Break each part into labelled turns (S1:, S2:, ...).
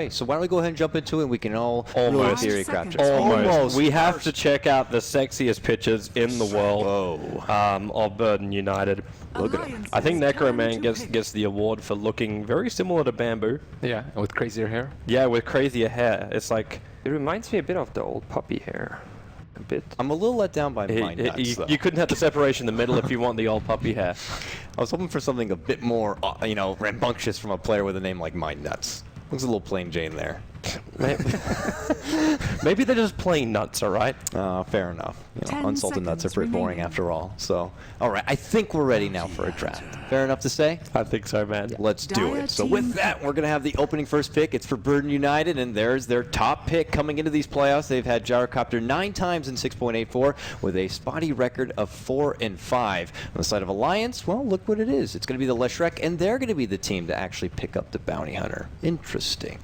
S1: Okay, so why don't we go ahead and jump into it and we can all
S2: Almost.
S1: theory craft it.
S2: Almost. We have to check out the sexiest pitches in the world of Burden United.
S1: Look at him.
S2: I think Necroman gets the award for looking very similar to Bamboo.
S3: Yeah, and with crazier hair.
S2: Yeah, with crazier hair. It's like...
S4: It reminds me a bit of the old puppy hair. A bit.
S1: I'm a little let down by my nuts, though.
S2: You couldn't have the separation in the middle if you want the old puppy hair.
S1: I was hoping for something a bit more, rambunctious from a player with a name like Mind Nuts. Looks a little plain Jane there.
S2: Maybe they're just plain nuts, all right?
S1: Fair enough. Unsalted nuts are pretty boring after all. So, all right, I think we're ready now for a draft. Fair enough to say?
S2: I think so, man.
S1: Let's do it. So with that, we're going to have the opening first pick. It's for Burden United, and there's their top pick coming into these playoffs. They've had Gyrocopter 9 times in 6.84 with a spotty record of 4-5. On the side of Alliance, well, look what it is. It's going to be the Leshrek, and they're going to be the team to actually pick up the Bounty Hunter. Interesting.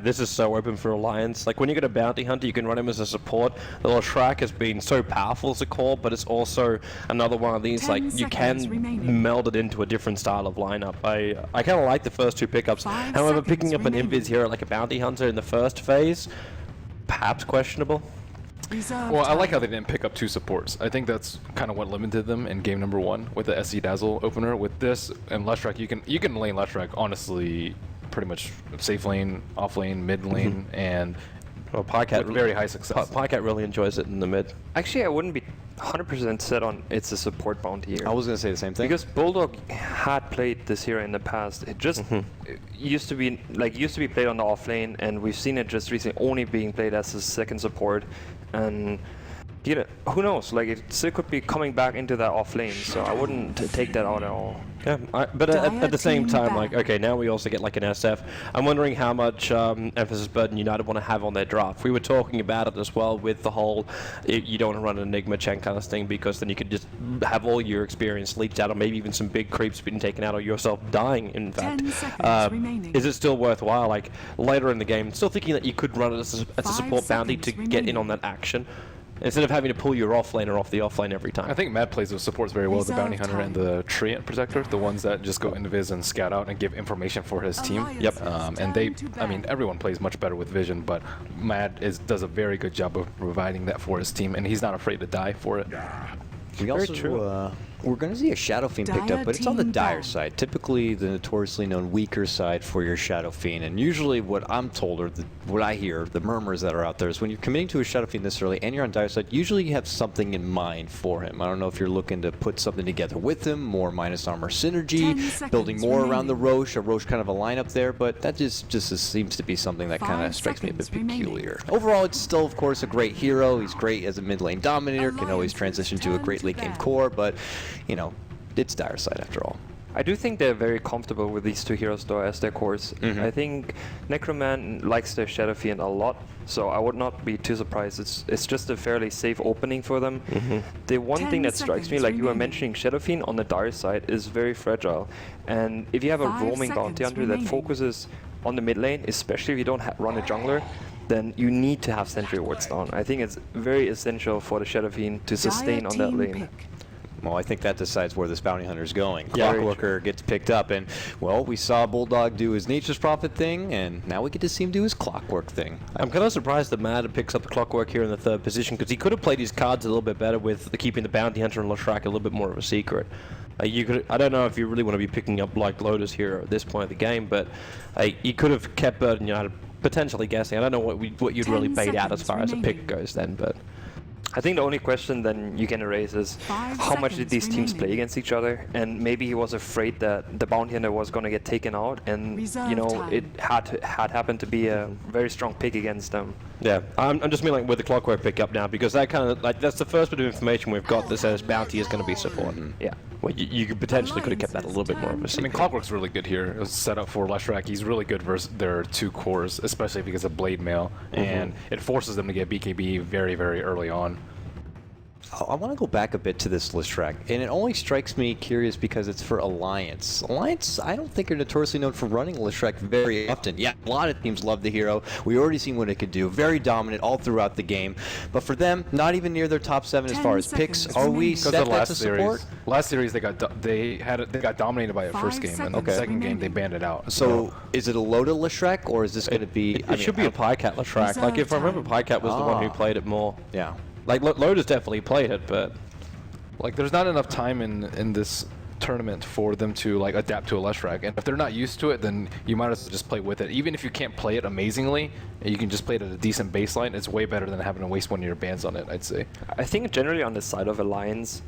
S2: This is so open for Alliance. Like, when you get a Bounty Hunter, you can run him as a support. The Leshrek has been so powerful as a core, but it's also another one of these, like, you can meld it into a different style of lineup. I kind of like the first two pickups. However, picking up an Invis hero like a Bounty Hunter in the first phase, perhaps questionable.
S3: Well, I like how they didn't pick up two supports. I think that's kind of what limited them in game number 1 with the SC Dazzle opener. With this and Leshrek, you can lane Leshrek honestly pretty much safe lane, off lane, mid lane, and
S2: well, Pycat
S3: very high success.
S2: Pycat really enjoys it in the mid.
S4: Actually, I wouldn't be 100% set on it's a support bounty here.
S1: I was going to say the same thing.
S4: Because Bulldog had played this hero in the past. It just it used to be played on the off lane, and we've seen it just recently only being played as a second support. And who knows? Like, it still could be coming back into that off lane, so I wouldn't take that out at all.
S2: Yeah, but at the same time, like, okay, now we also get like an SF. I'm wondering how much emphasis Burden United want to have on their draft. We were talking about it as well with the whole, you don't want to run an Enigma chain kind of thing, because then you could just have all your experience leaked out, or maybe even some big creeps being taken out, or yourself dying, in fact. Is it still worthwhile, like, later in the game, still thinking that you could run it as a support bounty to get in on that action? Instead of having to pull your offlaner off the offlane every time.
S3: I think Mad plays those supports very well, the Bounty Hunter and the Treant Protector, the ones that just go into Viz and scout out and give information for his team.
S2: Yep.
S3: And I mean, everyone plays much better with Vision, but Mad does a very good job of providing that for his team, and he's not afraid to die for it.
S1: We also, we're going to see a Shadow Fiend picked up, but it's on the dire side. Typically the notoriously known weaker side for your Shadow Fiend. And usually what I'm told, or what I hear, the murmurs that are out there, is when you're committing to a Shadow Fiend this early and you're on dire side, usually you have something in mind for him. I don't know if you're looking to put something together with him, more minus armor synergy, building more around the Roche, a Roche kind of a lineup there, but that just seems to be something that kind of strikes me a bit peculiar. Overall, it's still, of course, a great hero. He's great as a mid lane dominator, can always transition to a great late game core, but it's dire side after all.
S4: I do think they're very comfortable with these two heroes though as their cores. I think Necroman likes their Shadow Fiend a lot, so I would not be too surprised. It's just a fairly safe opening for them. The one thing that strikes me, like you were mentioning, Shadow Fiend on the dire side is very fragile. And if you have a roaming bounty hunter that focuses on the mid lane, especially if you don't run a jungler, then you need to have sentry wards down. I think it's very essential for the Shadow Fiend to sustain on that lane.
S1: Well, I think that decides where this Bounty Hunter is going.
S2: Yeah.
S1: Clockworker gets picked up, and, well, we saw Bulldog do his Nature's Prophet thing, and now we get to see him do his Clockwork thing.
S2: I'm kind of surprised that Mad picks up the Clockwork here in the third position, because he could have played his cards a little bit better with keeping the Bounty Hunter and Leshrek a little bit more of a secret. I don't know if you really want to be picking up like Lotus here at this point of the game, but you could have kept Burden United potentially guessing. I don't know what you'd really bait out as far as a pick goes then, but...
S4: I think the only question then you can raise is how much did these teams play against each other, and maybe he was afraid that the Bounty Hunter was going to get taken out, and it had happened to be a very strong pick against them.
S2: Yeah, I'm just meaning like with the Clockwork pickup now, because that kind of that's the first bit of information we've got that says Bounty is going to be support.
S4: Yeah.
S2: Well, you potentially could have kept that a little bit more of a secret.
S3: I mean, Clockwork's really good here. It was set up for Leshrek. He's really good versus their two cores, especially because of Blade Mail, and it forces them to get BKB very, very early on.
S1: I want to go back a bit to this Listrak, and it only strikes me curious because it's for Alliance. Alliance, I don't think are notoriously known for running Listrak very often. Yeah, a lot of teams love the hero. We already seen what it could do. Very dominant all throughout the game. But for them, not even near their top 7 as far as picks. Are we set that to support?
S3: Last series they got dominated by it first game, and then the second game they banned it out.
S1: So is it a Loda Listrak, or is this going to be?
S2: It should be a Pycat Listrak. Like if I remember, Pycat was the one who played it more.
S1: Yeah.
S2: Like Loda's definitely played it, but
S3: like there's not enough time in this tournament for them to like adapt to a Listrak, and if they're not used to it, then you might as well just play with it. Even if you can't play it amazingly, you can just play it at a decent baseline. It's way better than having to waste one of your bans on it, I'd say.
S4: I think generally on the side of Alliance,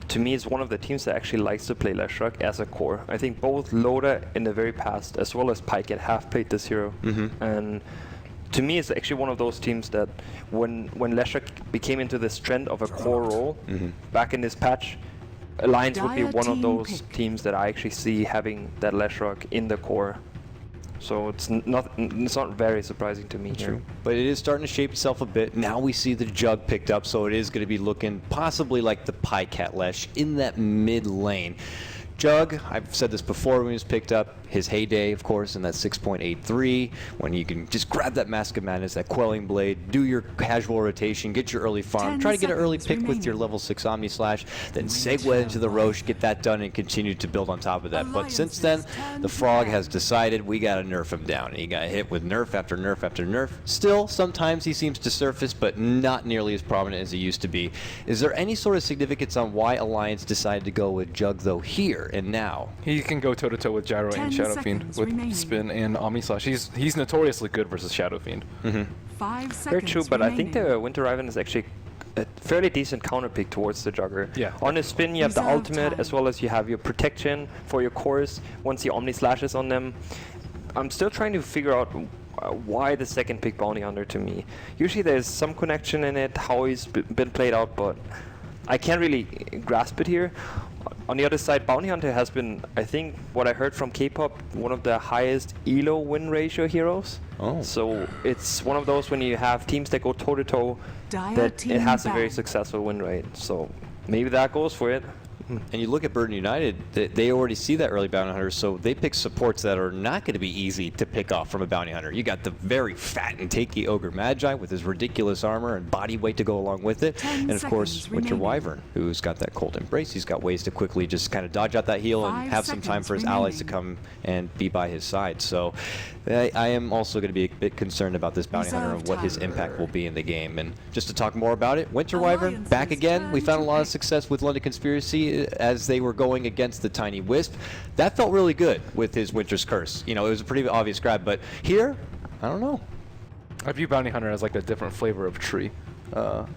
S4: to me, it's one of the teams that actually likes to play Leshrac as a core. I think both Loda in the very past as well as Pycat have played this hero, and to me, it's actually one of those teams that when Leshrac became into this trend of a core role back in this patch, Alliance would be one of those teams that I actually see having that Leshrac in the core. So it's not very surprising to me here.
S1: But it is starting to shape itself a bit. Now we see the Jug picked up, so it is going to be looking possibly like the Pycat Lesh in that mid lane. Jug, I've said this before when he was picked up, his heyday, of course, in that 6.83, when you can just grab that Mask of Madness, that Quelling Blade, do your casual rotation, get your early farm, try to get an early pick with your level 6 Omni Slash, then segue into the Roche, get that done, and continue to build on top of that. But since then, the Frog has decided we got to nerf him down. He got hit with nerf after nerf after nerf. Still, sometimes he seems to surface, but not nearly as prominent as he used to be. Is there any sort of significance on why Alliance decided to go with Jug, though, here and now?
S3: He can go toe-to-toe with Gyro and Shadow Fiend with Spin and Omni Slash. He's notoriously good versus Shadow Fiend.
S5: 5 seconds
S4: Very true, but I think
S5: remaining.
S4: the Winter Riven is actually a fairly decent counter pick towards the Jugger.
S3: Yeah.
S4: On his spin, you have the
S5: Reserve
S4: ultimate,
S5: time.
S4: as well as you have your protection for your cores once the Omni Slashes on them. I'm still trying to figure out why the second pick Bounty Hunter to me. Usually there's some connection in it, how he's been played out, but I can't really grasp it here. On the other side, Bounty Hunter has been, I think, what I heard from K-pop, one of the highest ELO win ratio heroes.
S1: Oh.
S4: So it's one of those when you have teams that go toe-to-toe,
S5: Dire
S4: that
S5: team
S4: it has a very
S5: back.
S4: successful win rate. So maybe that goes for it.
S1: And you look at Burden United, they already see that early bounty hunter, so they pick supports that are not going to be easy to pick off from a bounty hunter. You got the very fat and takey Ogre Magi with his ridiculous armor and body weight to go along with it.
S5: 10
S1: And of course,
S5: seconds
S1: Winter
S5: remaining.
S1: Wyvern, who's got that cold embrace. He's got ways to quickly just kind of dodge out that heal and
S5: 5
S1: have some time
S5: seconds
S1: for his allies to
S5: remaining.
S1: come and be by his side. So I am also going to be a bit concerned about this bounty hunter and what his
S5: Reserve
S1: impact
S5: time.
S1: will be in the game. And just to talk more about it, Winter Wyvern
S5: Alliance's
S1: back again. We
S5: turn
S1: found a
S5: to
S1: lot of
S5: pick.
S1: success with London Conspiracy as they were going against the Tiny Wisp. That felt really good with his Winter's Curse. You know, it was a pretty obvious grab, but here, I don't know.
S3: I view Bounty Hunter as like a different flavor of tree.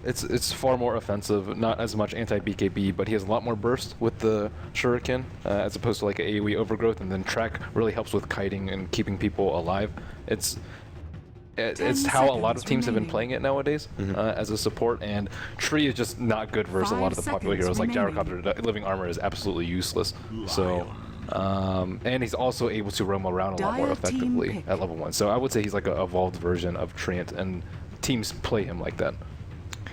S3: It's far more offensive, not as much anti-BKB, but he has a lot more burst with the Shuriken as opposed to like an AoE overgrowth, and then Track really helps with kiting and keeping people alive. It's how a lot of
S5: seconds
S3: teams have been
S5: remaining.
S3: playing it nowadays as a support, and Tree is just not good versus a lot of the
S5: 5
S3: popular heroes.
S5: seconds
S3: Like
S5: remaining.
S3: Gyrocopter Living Armor is absolutely useless. So, and he's also able to roam around a lot more
S5: Dire team
S3: effectively
S5: pick.
S3: at level 1. So I would say he's like an evolved version of Treant, and teams play him like that.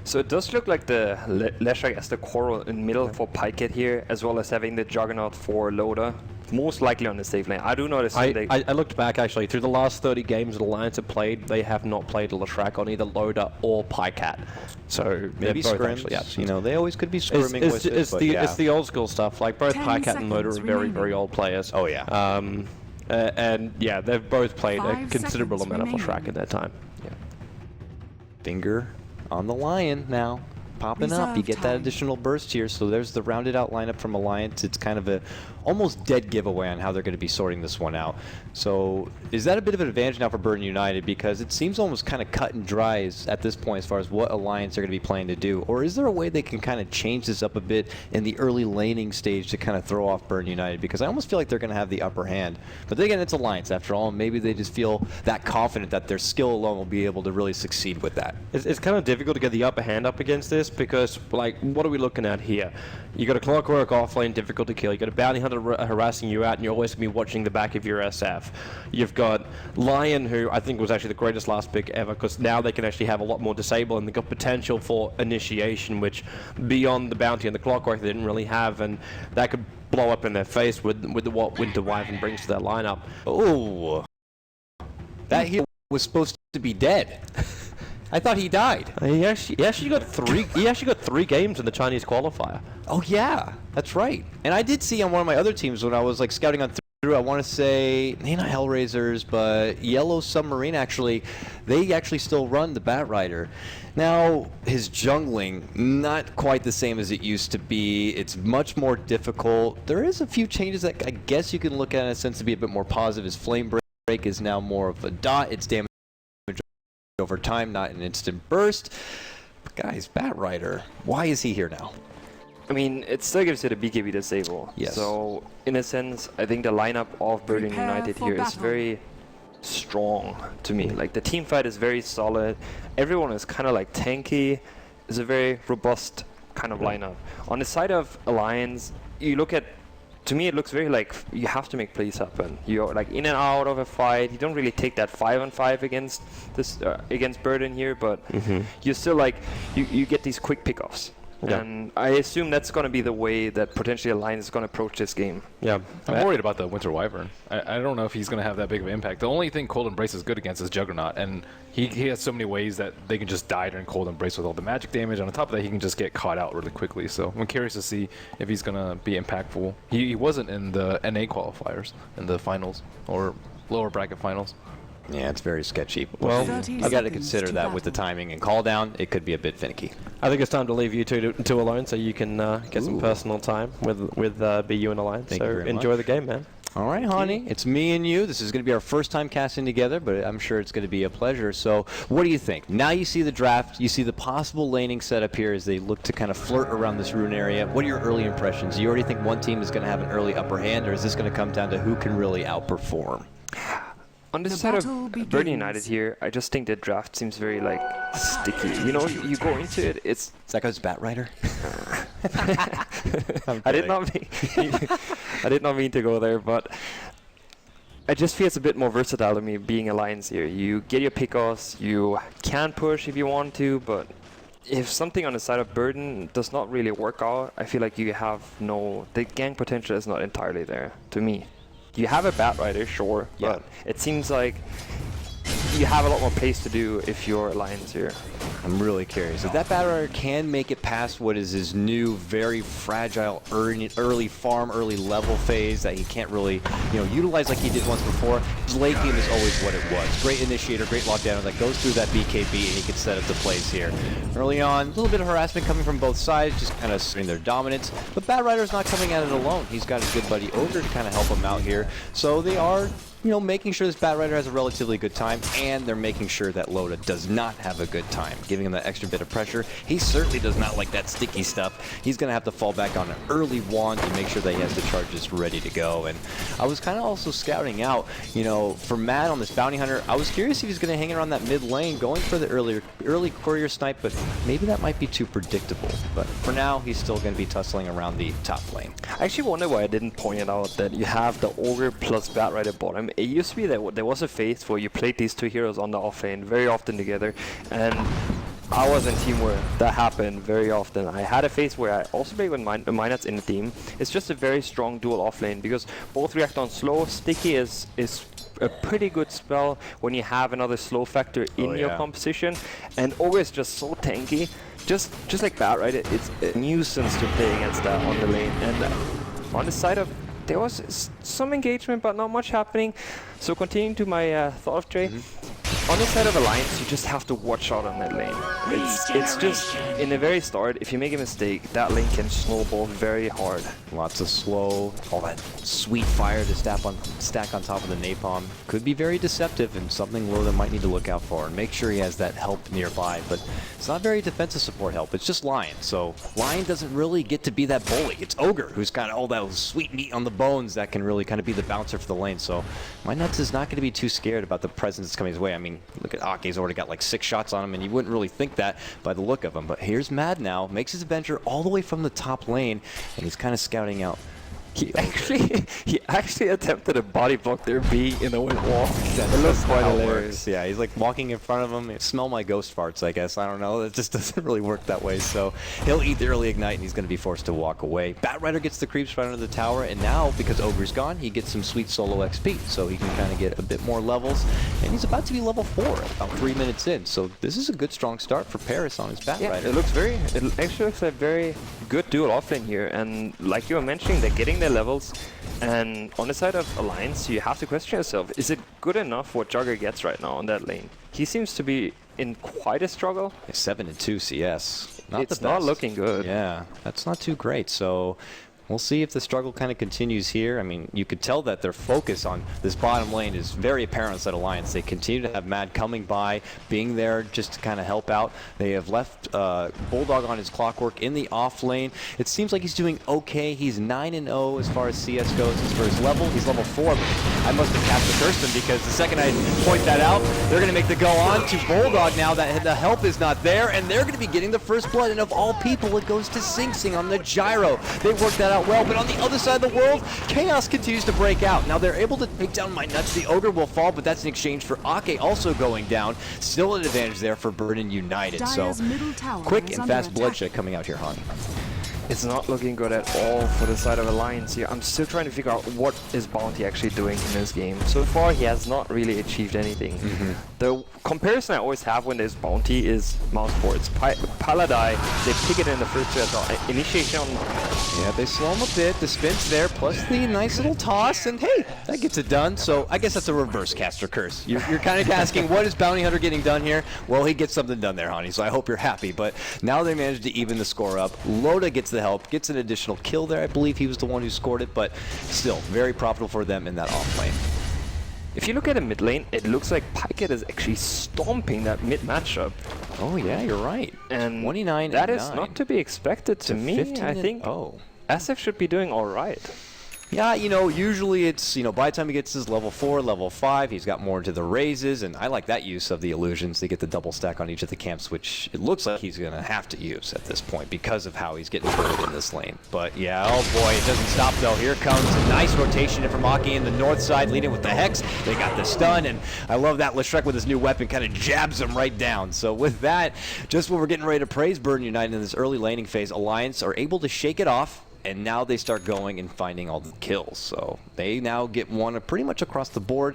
S4: So it does look like the Leshrac as the core in middle for Pycat here, as well as having the Juggernaut for Loda. Most likely on the safe lane. I do notice they...
S2: I looked back actually through the last 30 games that Alliance have played. They have not played Leshrac on either Loda or Pycat. So
S1: Maybe
S2: they're both
S1: scrims.
S2: actually, yeah.
S1: You know, they always could be scrimming with it, but yeah.
S2: It's the old school stuff. Like both
S5: 10
S2: Pycat and Loda are
S5: seconds
S2: very,
S5: remaining.
S2: very old players.
S1: Oh, yeah.
S2: And yeah, they've both played a
S5: 5
S2: considerable
S5: seconds
S2: amount of Leshrac
S5: remaining.
S2: in their time.
S1: Finger on the lion now. Popping up. You
S5: Reserve
S1: get that
S5: time.
S1: additional burst here. So there's the rounded out lineup from Alliance. It's kind of a almost dead giveaway on how they're going to be sorting this one out. So is that a bit of an advantage now for Burden United? Because it seems almost kind of cut and dry at this point as far as what Alliance are going to be planning to do. Or is there a way they can kind of change this up a bit in the early laning stage to kind of throw off Burden United? Because I almost feel like they're going to have the upper hand. But then again, it's Alliance after all. And maybe they just feel that confident that their skill alone will be able to really succeed with that.
S2: It's kind of difficult to get the upper hand up against this because, like, what are we looking at here? You got a Clockwork offlane, difficult to kill. You got a Bounty Hunter harassing you out, and you're always going to be watching the back of your SF. You've got Lion, who I think was actually the greatest last pick ever, because now they can actually have a lot more disable, and they've got potential for initiation, which beyond the Bounty and the Clockwork they didn't really have, and that could blow up in their face with what Winter Wyvern brings to that lineup.
S1: Oh, that hero was supposed to be dead. I thought he died.
S2: He actually got three. He actually got 3 games in the Chinese qualifier.
S1: Oh yeah, that's right. And I did see on one of my other teams when I was like scouting on through. I want to say maybe not Hellraisers, but Yellow Submarine. Actually, they actually still run the Bat Rider. Now his jungling not quite the same as it used to be. It's much more difficult. There is a few changes that I guess you can look at in a sense to be a bit more positive. His Flame Break is now more of a dot. It's damage over time, not an instant burst. But guys, Bat Rider, why is he here now?
S4: I mean, it still gives you the BKB disable.
S1: Yes.
S4: So, in a sense, I think the lineup of Burden United here is very strong to me. Like, the team fight is very solid. Everyone is kind of like tanky. It's a very robust kind of lineup. On the side of Alliance, you look at, to me, it looks very like you have to make plays happen. You're like in and out of a fight. You don't really take that 5-on-5 against this against Burden here, but you still like you get these quick pickoffs. Yeah. And I assume that's going to be the way that potentially Alliance is going to approach this game.
S2: Yeah.
S3: I'm worried about the Winter Wyvern. I don't know if he's going to have that big of an impact. The only thing Cold Embrace is good against is Juggernaut, and he has so many ways that they can just die during Cold Embrace with all the magic damage. And on top of that, he can just get caught out really quickly. So I'm curious to see if he's going to be impactful. He wasn't in the NA qualifiers, in the finals, or lower bracket finals.
S1: Yeah, it's very sketchy. Well, I got to consider that with the timing and call down, it could be a bit finicky.
S2: I think it's time to leave you two alone so you can get some personal time with BU and Alliance.
S1: Thank you
S2: so
S1: very
S2: enjoy
S1: much.
S2: the game, man.
S1: All right, honey. It's me and you. This is going to be our first time casting together, but I'm sure it's going to be a pleasure. So what do you think? Now you see the draft. You see the possible laning setup here as they look to kind of flirt around this rune area. What are your early impressions? Do you already think one team is going to have an early upper hand, or is this going to come down to who can really outperform?
S4: On the side of Burden United here, I just think the draft seems very like sticky. You know, you go into it, it's...
S1: Is that guy's Bat Rider?
S4: I did not mean to go there, but I just feel it's a bit more versatile to me being Alliance here. You get your pickoffs, you can push if you want to, but if something on the side of Burden does not really work out, I feel like you have the gang potential is not entirely there to me. You have a Bat Rider, sure, but it seems like you have a lot more plays to do if you're Alliance here.
S1: I'm really curious. If that Bat Rider can make it past what is his new, very fragile early farm, early level phase that he can't really, utilize like he did once before, his late game is always what it was. Great initiator, great lockdown that goes through that BKB and he can set up the plays here. Early on, a little bit of harassment coming from both sides, just kind of asserting their dominance. But Bat Rider's not coming at it alone. He's got his good buddy Ogre to kind of help him out here. So they are making sure this Bat Rider has a relatively good time, and they're making sure that Loda does not have a good time, giving him that extra bit of pressure. He certainly does not like that sticky stuff. He's going to have to fall back on an early wand to make sure that he has the charges ready to go. And I was kind of also scouting out, for Matt on this Bounty Hunter, I was curious if he's going to hang around that mid lane, going for the early courier snipe, but maybe that might be too predictable. But for now, he's still going to be tussling around the top lane.
S4: I actually wonder why I didn't point it out that you have the Ogre plus Bat Rider bottom. It used to be that there was a phase where you played these two heroes on the offlane very often together, and I was in team where that happened very often. I had a phase where I also played with Minats in the team. It's just a very strong dual offlane because both react on slow. Sticky is a pretty good spell when you have another slow factor in your composition, and Ogre is just so tanky. Just like Bat Rider, it's a nuisance to play against that on the lane. And on the side of there was some engagement, but not much happening. So continuing to my thought of Jay, on the side of Alliance, you just have to watch out on that lane. It's just, in the very start, if you make a mistake, that lane can snowball very hard.
S1: Lots of slow, all that sweet fire to stack on top of the napalm. Could be very deceptive and something Loda might need to look out for and make sure he has that help nearby. But it's not very defensive support help, it's just Lion. So Lion doesn't really get to be that bully. It's Ogre who's got all that sweet meat on the bones that can really kind of be the bouncer for the lane. So my nuts is not going to be too scared about the presence that's coming his way. I mean, look at Ake's already got like 6 shots on him, and you wouldn't really think that by the look of him. But here's Mad now, makes his venture all the way from the top lane, and he's kind of scouting out.
S4: He actually attempted a body block there, B in the wind wall.
S1: It looks quite hilarious. Yeah, he's like walking in front of him. Smell my ghost farts, I guess. I don't know. It just doesn't really work that way. So he'll eat the early ignite, and he's going to be forced to walk away. Batrider gets the creeps right under the tower, and now, because Ogre's gone, he gets some sweet solo XP. So he can kind of get a bit more levels. And he's about to be level 4 about 3 minutes in. So this is a good, strong start for Paris on his Batrider.
S4: Yeah, it actually looks like a very good dual offlane here. And like you were mentioning, they're getting their levels. And on the side of Alliance, you have to question yourself, is it good enough what Jugger gets right now on that lane? He seems to be in quite a struggle.
S1: 7-2 CS.
S4: It's not looking good.
S1: Yeah, that's not too great. So we'll see if the struggle kind of continues here. I mean, you could tell that their focus on this bottom lane is very apparent on Set Alliance. They continue to have Mad coming by, being there just to kind of help out. They have left Bulldog on his clockwork in the off lane. It seems like he's doing okay. He's 9-0 as far as CS goes. As for his level, he's level 4. But I must have cast the Kirsten, because the second I point that out, they're going to make the go on to Bulldog now that the help is not there, and they're going to be getting the first blood. And of all people, it goes to Sing Sing on the gyro. They worked that out well, but on the other side of the world, Chaos continues to break out. Now they're able to take down my nuts. The Ogre will fall, but that's in exchange for Ake also going down. Still an advantage there for Burden United. So quick and fast bloodshed coming out here, Han.
S4: It's not looking good at all for the side of Alliance here. I'm still trying to figure out what is Bounty actually doing in this game. So far, he has not really achieved anything. The comparison I always have when there's Bounty is mouse boards. Paladai, they pick it in the first 2 as well. Initiation on...
S1: Yeah, they slow him a bit. The spin's there, plus the nice little toss, and hey, that gets it done. So I guess that's a reverse caster curse. You're kind of asking, what is Bounty Hunter getting done here? Well, he gets something done there, honey, so I hope you're happy. But now they managed to even the score up. Loda gets the help, gets an additional kill there. I believe he was the one who scored it, but still very profitable for them in that off lane.
S4: If you look at the mid lane, it looks like Pyket is actually stomping that mid matchup.
S1: Oh yeah, you're right.
S4: And
S1: 29
S4: that
S1: and
S4: is
S1: 9.
S4: not to be expected to me.
S1: 15
S4: I think SF should be doing all right.
S1: Yeah, you know, usually it's, you know, by the time he gets his level 4, level 5, he's got more into the raises, and I like that use of the illusions. They get the double stack on each of the camps, which it looks like he's going to have to use at this point because of how he's getting bullied in this lane. But yeah, oh boy, it doesn't stop though. Here comes a nice rotation from Ake in the north side, leading with the Hex. They got the stun, and I love that Leshrek with his new weapon kind of jabs him right down. So with that, just when we're getting ready to praise Burden United in this early laning phase, Alliance are able to shake it off. And now they start going and finding all the kills. So they now get one pretty much across the board.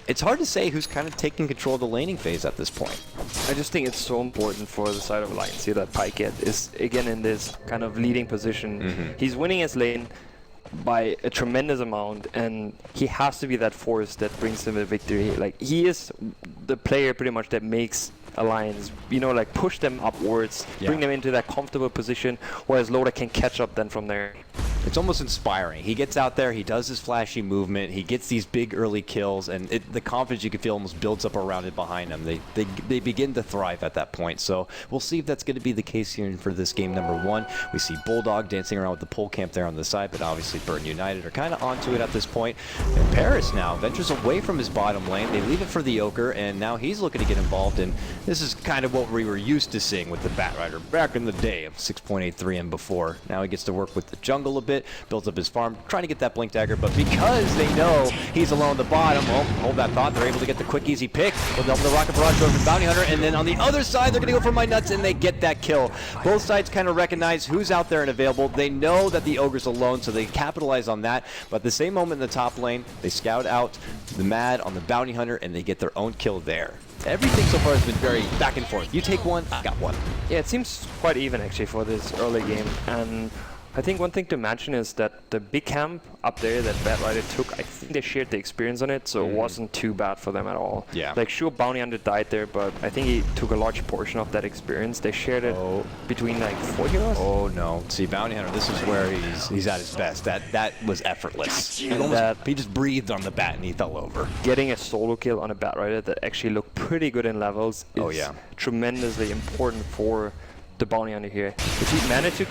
S1: It's hard to say who's kind of taking control of the laning phase at this point.
S4: I just think it's so important for the side of Alliance here that Pyket is again in this kind of leading position. He's winning his lane by a tremendous amount, and he has to be that force that brings him a victory. Like, he is the player pretty much that makes Alliance, you know, like push them upwards, bring them into that comfortable position, whereas Loda can catch up then from there.
S1: It's almost inspiring. He gets out there, he does his flashy movement, he gets these big early kills, and the confidence you can feel almost builds up around it behind him. They begin to thrive at that point. So we'll see if that's going to be the case here for this game number 1. We see Bulldog dancing around with the pole camp there on the side, but obviously Burden United are kind of onto it at this point. And Paris now ventures away from his bottom lane. They leave it for the Ogre, and now he's looking to get involved in. This is kind of what we were used to seeing with the Batrider back in the day of 6.83 and before. Now he gets to work with the jungle a bit, builds up his farm, trying to get that Blink Dagger, but because they know he's alone at the bottom, well, hold that thought, they're able to get the quick, easy pick. With the Rocket Barrage over the Bounty Hunter, and then on the other side, they're going to go for my nuts, and they get that kill. Both sides kind of recognize who's out there and available. They know that the Ogre's alone, so they capitalize on that, but at the same moment in the top lane, they scout out the Mad on the Bounty Hunter, and they get their own kill there. Everything so far has been very back and forth. You take one, I got one.
S4: Yeah, it seems quite even actually for this early game, and I think one thing to mention is that the big camp up there that Batrider took, I think they shared the experience on it, so it wasn't too bad for them at all.
S1: Yeah.
S4: Like, sure, Bounty Hunter died there, but I think he took a large portion of that experience. They shared it between like 4 heroes.
S1: Oh no! See, Bounty Hunter, this is where he's at his best. That was effortless. He just breathed on the bat and he fell over.
S4: Getting a solo kill on a Batrider that actually looked pretty good in levels is tremendously important for the Bounty Hunter here. If he managed to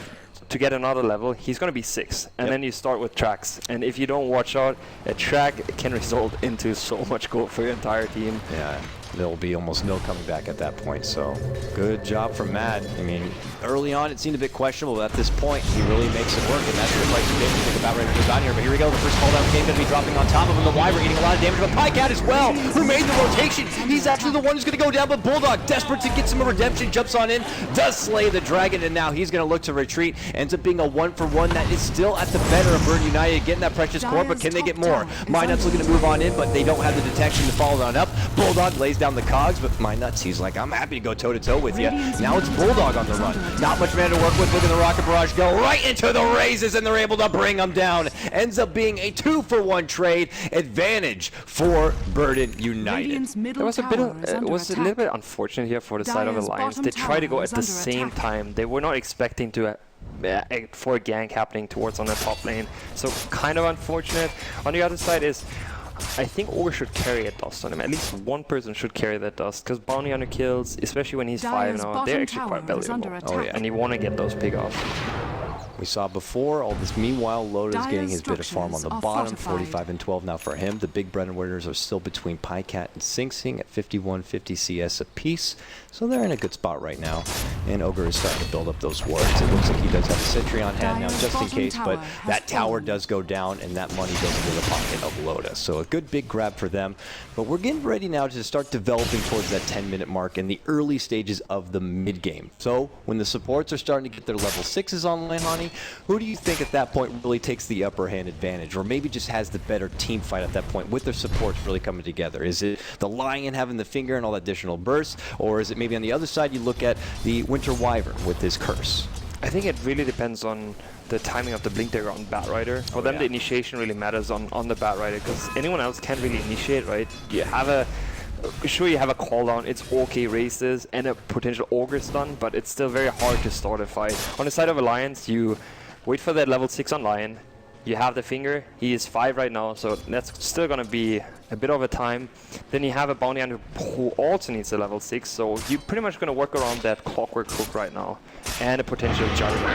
S4: to get another level, he's going to be 6. And then you start with tracks. And if you don't watch out, a track can result into so much gold for your entire team.
S1: Yeah. There'll be almost no coming back at that point, so good job from Mad. I mean, early on it seemed a bit questionable, but at this point he really makes it work, and that's the price of game to think about right goes down here. But here we go, the first call-down game going to be dropping on top of him. The Wyvern getting a lot of damage, but Pycat as well, who made the rotation. He's actually the one who's going to go down, but Bulldog, desperate to get some redemption, jumps on in, does slay the dragon, and now he's going to look to retreat. Ends up being a 1-for-1 that is still at the better of Burn United, getting that precious core, but can they get more? Mindnut's looking to move on in, but they don't have the detection to follow on up. Bulldog lays down the cogs, but Mindnuts, he's like, I'm happy to go toe-to-toe with you. Now it's Bulldog on the run. Not much man to work with. Look at the Rocket Barrage go right into the raises, and they're able to bring him down. Ends up being a 2-for-1 trade. Advantage for Burden United.
S4: There was a bit of, it was a little bit unfortunate here for the side of Alliance. They tried to go at the same time. They were not expecting to for a gank happening towards on the top lane. So kind of unfortunate. On the other side is, I think Ogre should carry a dust on him. At least one person should carry that dust, because Bounty Hunter kills, especially when he's 5 now, they're actually quite valuable.
S1: Oh, yeah.
S4: And you want to get those pig off.
S1: We saw before all this. Meanwhile, Loda's getting his bit of farm on the bottom. 45 and 12 now for him. The big bread and winners are still between Pycat and Sing Sing at 51-50 CS apiece. So they're in a good spot right now. And Ogre is starting to build up those wards. It looks like he does have a sentry on hand now just in case, but that tower does go down and that money goes into the pocket of Loda. So a good big grab for them. But we're getting ready now to start developing towards that 10-minute mark in the early stages of the mid-game. So when the supports are starting to get their level 6s online, Hani, who do you think at that point really takes the upper hand advantage, or maybe just has the better team fight at that point with their supports really coming together? Is it the Lion having the finger and all that additional bursts, or is it maybe on the other side you look at the Winter Wyvern with his curse?
S4: I think it really depends on the timing of the Blink Dagger on Bat Rider. For them, the initiation really matters on the Bat Rider, because anyone else can't really initiate, right? You have a sure, you have a cooldown, it's okay races and a potential Ogre stun, but it's still very hard to start a fight. On the side of Alliance, you wait for that level 6 on Lion, you have the finger, he is 5 right now, so that's still going to be a bit of a time. Then you have a Bounty Hunter who also needs a level 6, so you're pretty much going to work around that Clockwork Hook right now, and a potential Juggernaut.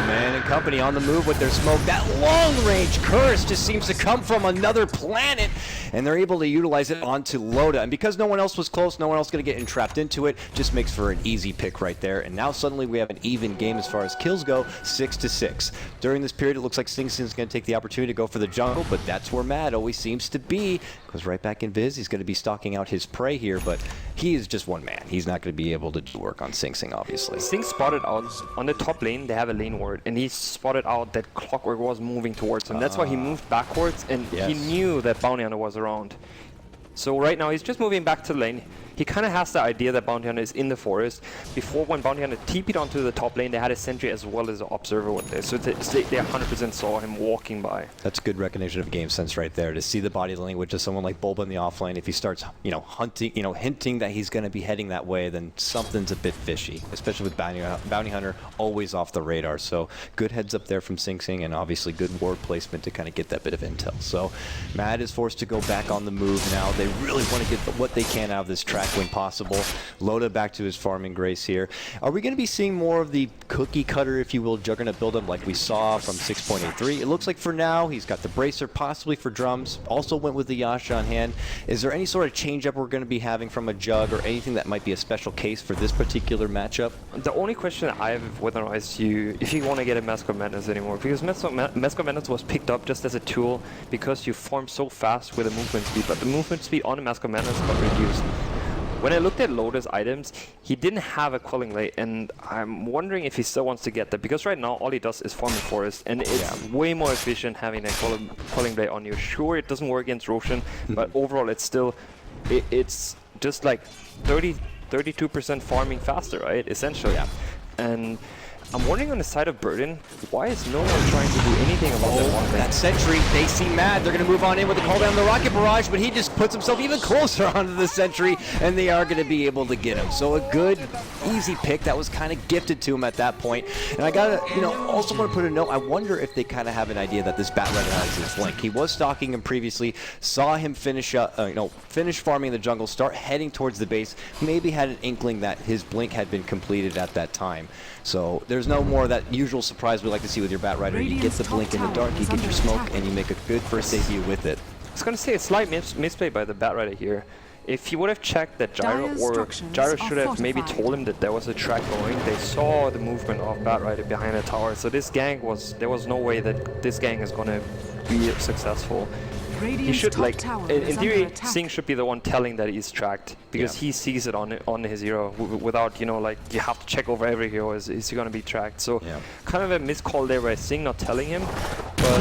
S1: Man and company on the move with their smoke. That long-range curse just seems to come from another planet, and they're able to utilize it onto Loda. And because no one else was close, no one else going to get entrapped into it, just makes for an easy pick right there. And now suddenly we have an even game as far as kills go, 6-6. During this period, it looks like Sing Sing's going to take the opportunity to go for the jungle, but that's where Mad always seems to be. Goes right back in Viz. He's going to be stalking out his prey here, but he is just one man. He's not going to be able to do work on Sing Sing, obviously.
S4: Sing spotted out on the top lane, they have a lane ward, and he spotted out that Clockwork was moving towards him. That's why he moved backwards, and he knew that Bounty Hunter was around. So right now he's just moving back to the lane. He kind of has the idea that Bounty Hunter is in the forest. Before, when Bounty Hunter TP'd onto the top lane, they had a sentry as well as an observer with this. So they 100% saw him walking by.
S1: That's good recognition of game sense right there, to see the body language of someone like Bulba in the offlane. If he starts, hunting, hinting that he's going to be heading that way, then something's a bit fishy, especially with Bounty Hunter always off the radar. So good heads up there from Sing Sing, and obviously good ward placement to kind of get that bit of intel. So Mad is forced to go back on the move now. They really want to get what they can out of this track when possible. Loda back to his farming grace here. Are we going to be seeing more of the cookie cutter, if you will, Juggernaut build-up like we saw from 6.83? It looks like for now he's got the Bracer, possibly for drums. Also went with the Yasha on hand. Is there any sort of change-up we're going to be having from a Jug, or anything that might be a special case for this particular matchup?
S4: The only question I have whether or not is if you want to get a Mask of Madness anymore, because Mask of Madness was picked up just as a tool because you farm so fast with the movement speed, but the movement speed on the Mask of Madness got reduced. When I looked at Loda's items, he didn't have a Quelling Blade, and I'm wondering if he still wants to get that, because right now all he does is farm in forest, and it's way more efficient having a Quelling Blade on you. Sure, it doesn't work against Roshan, but overall it's still, it's just like 32% farming faster, right? Essentially. Yeah. And I'm wondering on the side of Burden, why is no one trying to do anything about that one thing?
S1: That sentry, they see Mad. They're going to move on in with the call down the Rocket Barrage, but he just puts himself even closer onto the sentry, and they are going to be able to get him. So a good, easy pick that was kind of gifted to him at that point. And I got to, also want to put a note. I wonder if they kind of have an idea that this Bat Rider has his flank. He was stalking him previously, saw him finish farming in the jungle, start heading towards the base, maybe had an inkling that his blink had been completed at that time. So there's there's no more of that usual surprise we like to see with your Bat Rider. You get the blink in the dark, you get your smoke, and you make a good first debut with it.
S4: I was going to say a slight misplay by the Bat Rider here. If he would have checked that Gyro, or Gyro should have maybe told him that there was a track going, they saw the movement of Bat Rider behind the tower. So this gang there was no way that this gang is going to be successful. He should, like, in theory, Sing should be the one telling that he's tracked, because he sees it on his hero without, you know, like, you have to check over every hero, is he going to be tracked? So kind of a miscall there by Sing not telling him, but,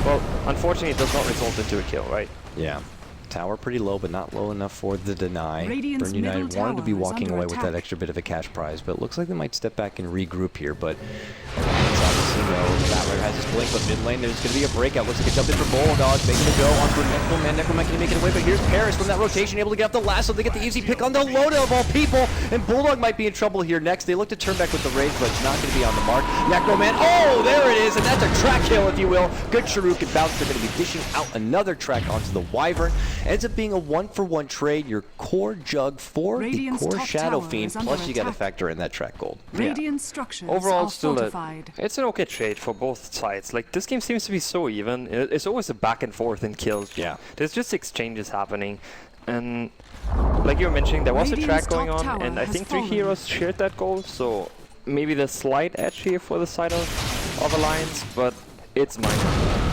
S4: well, unfortunately it does not result into a kill, right?
S1: Yeah. Tower pretty low, but not low enough for the deny. Burn United wanted to be walking away with that extra bit of a cash prize, but it looks like they might step back and regroup here, but obviously no. Bat Rider has his blink, but mid lane there's going to be a breakout. Looks like a jump in for Bulldog, making the go onto Necroman. Necroman can make it away, but here's Paris from that rotation, able to get up the lasso. They get the easy pick on the Loda of all people, and Bulldog might be in trouble here next. They look to turn back with the rage, but it's not going to be on the mark. Necroman, oh, there it is, and that's a track kill, if you will. Good Shuriken bounce. They're going to be dishing out another track onto the Wyvern. Ends up being a 1-for-1 trade. Your core Jug for the core Shadow Fiend, plus you got to factor in that track gold.
S5: Radiant structures
S4: overall,
S5: are
S4: still
S5: fortified.
S4: it's an okay trade for both sides. Like, this game seems to be so even. It's always a back and forth in kills.
S1: Yeah.
S4: There's just exchanges happening. And like you were mentioning, there was a track going on, and I think 3 heroes shared that goal, so maybe the slight edge here for the side of Alliance, but it's minor.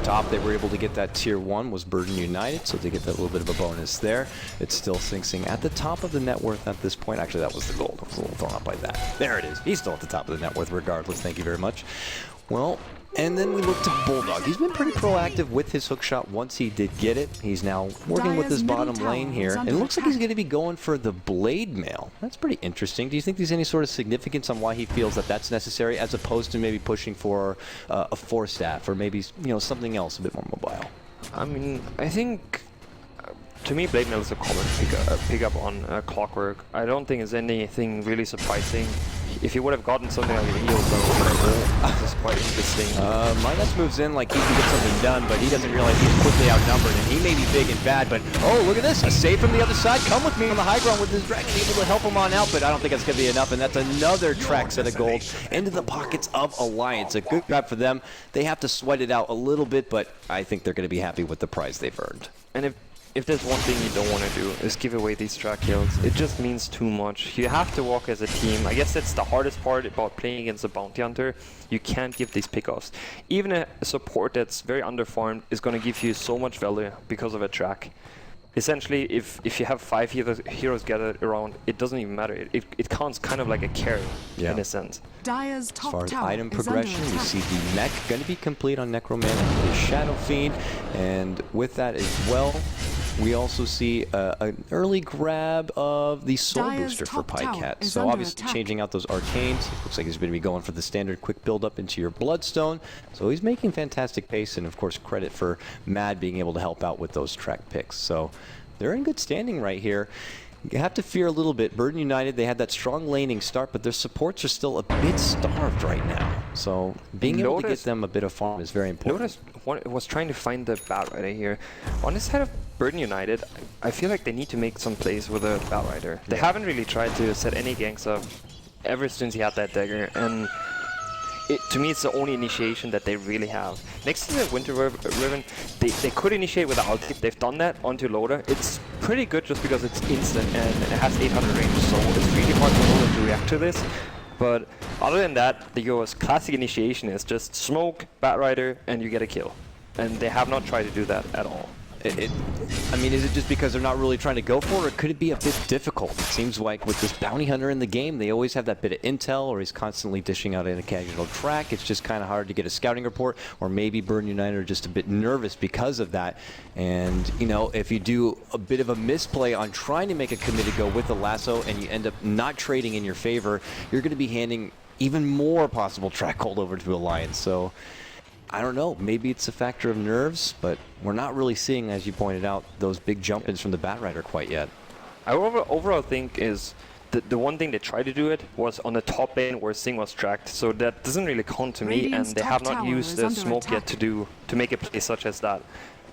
S1: Top, they were able to get that tier 1 was Burden United, so they get that little bit of a bonus there. It's still Sing Sing at the top of the net worth at this point. Actually, that was the gold. I was a little thrown off by that. There it is. He's still at the top of the net worth regardless. Thank you very much. Well, and then we look to Bulldog. He's been pretty proactive with his hook shot once he did get it. He's now working with his bottom lane here. And it looks like he's going to be going for the Blade Mail. That's pretty interesting. Do you think there's any sort of significance on why he feels that that's necessary, as opposed to maybe pushing for a 4-staff or maybe, you know, something else a bit more mobile?
S4: I mean, I think, to me, Blade Mail is a common pickup on Clockwork. I don't think it's anything really surprising. If he would have gotten something like a heal zone, this is quite interesting.
S1: Midas moves in like he can get something done, but he doesn't realize he's quickly outnumbered, and he may be big and bad, but oh, look at this, a save from the other side. Come with me on the high ground with his dragon, able to help him on out, but I don't think that's going to be enough, and that's another track set of gold into the pockets of Alliance. A good grab for them. They have to sweat it out a little bit, but I think they're going to be happy with the prize they've earned.
S4: And if there's one thing you don't want to do, is give away these track kills. It just means too much. You have to walk as a team. I guess that's the hardest part about playing against a bounty hunter. You can't give these pickoffs. Even a support that's very underfarmed is going to give you so much value because of a track. Essentially, if you have 5 heroes gathered around, it doesn't even matter. It counts kind of like a carry in a sense.
S5: Dire's
S1: As
S5: top
S1: far as
S5: tower
S1: item
S5: is
S1: progression,
S5: under
S1: we
S5: attack.
S1: see the mech going to be complete on Necroman and the Shadow Fiend, and with that as well, we also see an early grab of the Soul
S5: Dire's
S1: Booster for
S5: top tower
S1: Pycat.
S5: is
S1: So
S5: under
S1: obviously
S5: attack.
S1: changing out those arcanes. Looks like he's going to be going for the standard quick build up into your Bloodstone. So he's making fantastic pace, and of course credit for Mad being able to help out with those track picks. So they're in good standing right here. You have to fear a little bit. Burden United, they had that strong laning start, but their supports are still a bit starved right now. So being able to get them a bit of farm is very important.
S4: Lotus was trying to find the Bat Rider here. On the side of Burden United, I feel like they need to make some plays with a Bat Rider. They haven't really tried to set any ganks up ever since he had that dagger, and to me, it's the only initiation that they really have. Next to the Winter Riven, they could initiate with the ulti. They've done that onto Loda. It's pretty good just because it's instant and it has 800 range, so it's really hard for Loda to react to this. But other than that, the Yo's classic initiation is just smoke, Bat Rider, and you get a kill. And they have not tried to do that at all.
S1: I mean, is it just because they're not really trying to go for it, or could it be a bit difficult? It seems like with this bounty hunter in the game, they always have that bit of intel, or he's constantly dishing out an occasional track. It's just kind of hard to get a scouting report, or maybe Burn United are just a bit nervous because of that. And, you know, if you do a bit of a misplay on trying to make a committed go with the lasso, and you end up not trading in your favor, you're going to be handing even more possible track hold over to Alliance. So I don't know, maybe it's a factor of nerves, but we're not really seeing, as you pointed out, those big jump-ins from the Bat Rider quite yet.
S4: I overall think is the one thing they tried to do it was on the top lane where Sing was tracked, so that doesn't really count to me, and they have not used the smoke yet to make a play such as that.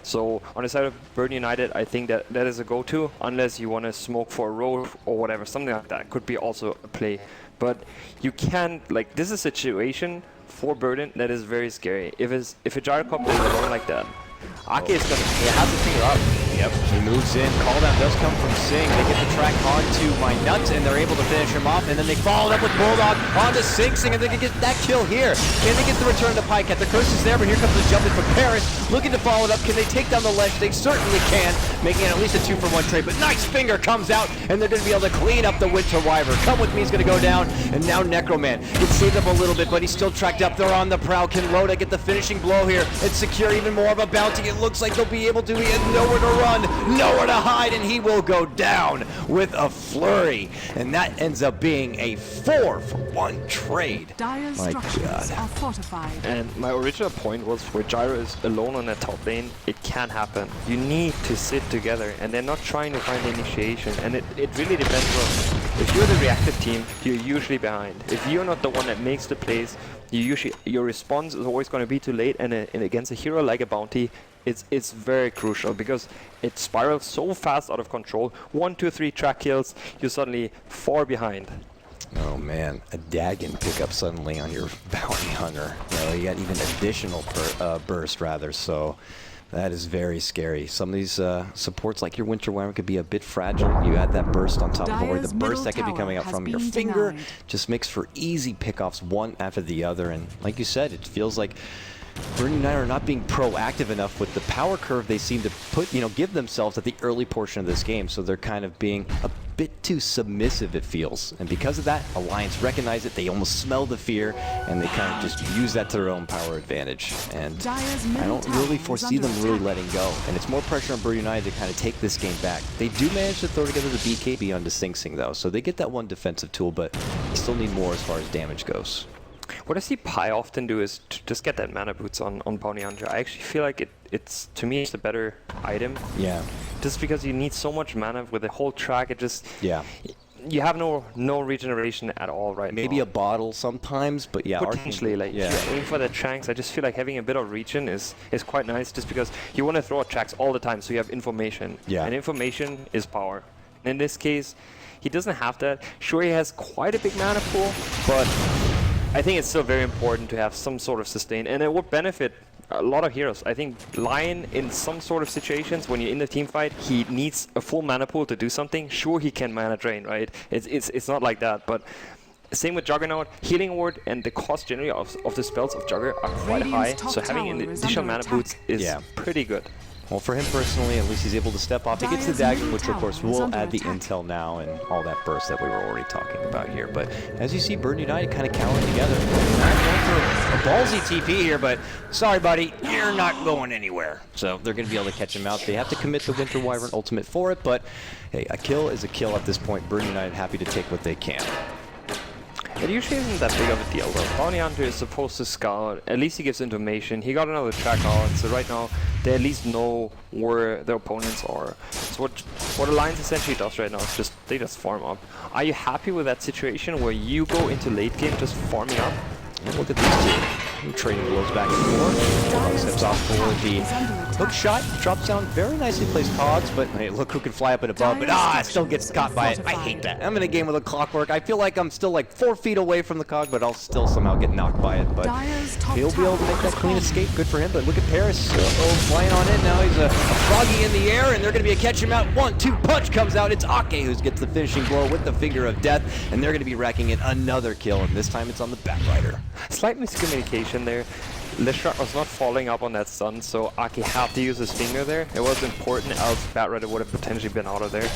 S4: So on the side of Burden United, I think that is a go-to, unless you want to smoke for a road or whatever, something like that could be also a play. But you can't, like, this is a situation for Burden that is very scary. If a Gyrocopter is alone like that, Ake is gonna, he has to figure out.
S1: Yep, he moves in. Call down does come from Sing. They get the track onto My Nuts, and they're able to finish him off. And then they followed up with Bulldog onto Sing. Sing, and they can get that kill here. Can they get the return to Pycat? The curse is there, but here comes the jump in from Paris. Looking to follow it up. Can they take down the ledge? They certainly can, making it at least a 2-for-1 trade. But nice finger comes out, and they're going to be able to clean up the Winter Wyvern. Come With Me is going to go down, and now Necroman gets saved up a little bit, but he's still tracked up. They're on the prowl. Can Loda get the finishing blow here and secure even more of a bounty? It looks like they'll be able to. He has nowhere to run, nowhere to hide, and he will go down with a flurry. And that ends up being a 4-for-1 trade.
S5: Dire's
S1: My
S5: structures
S1: God.
S5: are fortified.
S4: And my original point was where Gyro is alone on that top lane, it can't happen. You need to sit together, and they're not trying to find the initiation. And it really depends on, if you're the reactive team, you're usually behind. If you're not the one that makes the plays, your response is always going to be too late, and against a hero like a Bounty, it's very crucial because it spirals so fast out of control. 1, 2, 3 track kills, you're suddenly far behind.
S1: Oh man, a Dagon pickup suddenly on your bounty hunter. You got even additional burst rather, so that is very scary. Some of these supports like your Winter Wyvern could be a bit fragile. You add that burst on top of it, where the burst that could be coming out from your finger just makes for easy pickoffs one after the other. And like you said, it feels like Burning United are not being proactive enough with the power curve they seem to give themselves at the early portion of this game. So they're kind of being a bit too submissive, it feels. And because of that, Alliance recognize it. They almost smell the fear, and they kind of just use that to their own power advantage. And I don't really foresee them really letting go. And it's more pressure on Burning United to kind of take this game back. They do manage to throw together the BKB onto Sing Sing, though. So they get that one defensive tool, but they still need more as far as damage goes.
S4: What I see Pi often do is to just get that mana boots on Bounty Hunter. I actually feel like it's to me it's a better item.
S1: Yeah.
S4: Just because you need so much mana with the whole track, it just
S1: Yeah.
S4: You have no regeneration at all right now.
S1: Maybe a bottle sometimes, but yeah.
S4: Potentially, like
S1: yeah.
S4: if you're aiming for the Shanks, I just feel like having a bit of regen is quite nice, just because you want to throw at tracks all the time, so you have information.
S1: Yeah.
S4: And information is power. In this case, he doesn't have that. Sure, he has quite a big mana pool, but I think it's still very important to have some sort of sustain, and it would benefit a lot of heroes. I think Lion, in some sort of situations, when you're in the team fight, he needs a full mana pool to do something. Sure, he can mana drain, right? It's not like that, but same with Juggernaut. Healing Ward and the cost generally of the spells of Jugger are quite high, so having an additional mana boots is pretty good.
S1: Well, for him personally, at least he's able to step off. He gets the Dagon, which of course will add the intel now and all that burst that we were already talking about here. But as you see, Burn United kind of cowering together. Not going for a ballsy TP here, but sorry, buddy, you're not going anywhere. So they're going to be able to catch him out. They have to commit the Winter Wyvern ultimate for it, but hey, a kill is a kill at this point. Burn United happy to take what they can.
S4: It usually isn't that big of a deal though. Bounty Hunter is supposed to scout, at least he gives information. He got another track out, so right now they at least know where their opponents are. So what Alliance essentially does right now is they just farm up. Are you happy with that situation where you go into late game just farming up?
S1: And look at these two. Trading blows back and forth. Bulldog steps off for the hook shot. Drops down very nicely placed cogs, but hey, look who can fly up and above. But it still gets caught by it. I hate that. I'm in a game with a clockwork. I feel like I'm still like 4 feet away from the cog, but I'll still somehow get knocked by it. But he'll be able to make that clean escape. Good for him. But look at Paris. Flying on in now. He's a froggy in the air, and they're going to be a catch him out. 1-2 punch comes out. It's Ake who gets the finishing blow with the finger of death, and they're going to be racking in another kill, and this time it's on the Batrider.
S4: Slight miscommunication there. Leshrac was not following up on that stun, so Ake had to use his finger there. It was important, else Batrider would have potentially been out of there.